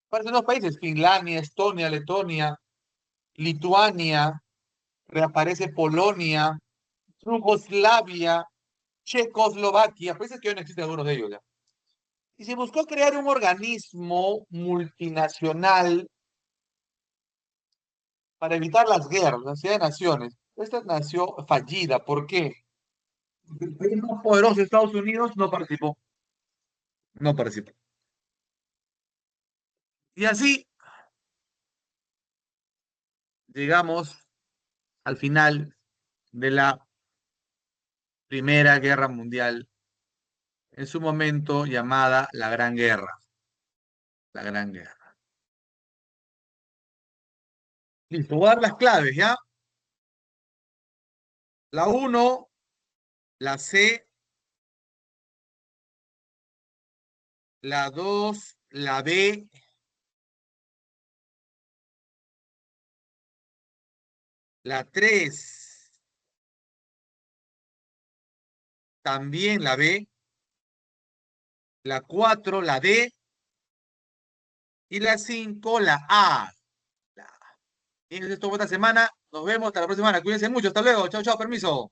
Aparecen dos países, Finlandia, Estonia, Letonia, Lituania, reaparece Polonia, Yugoslavia, Checoslovaquia, países que hoy no existen algunos de ellos ya. Y se buscó crear un organismo multinacional para evitar las guerras, la ansiedad de naciones. Esta nació fallida. ¿Por qué? Porque el país más poderoso de Estados Unidos no participó. No participó. Y así llegamos al final de la Primera Guerra Mundial, en su momento llamada la Gran Guerra. La Gran Guerra. Listo, voy a dar las claves, ¿ya? La uno, la C, la 2, la B, la 3, también la B, la 4, la D, y la 5, la A. Y eso es todo por esta semana. Nos vemos hasta la próxima semana. Cuídense mucho. Hasta luego. Chao, chao. Permiso.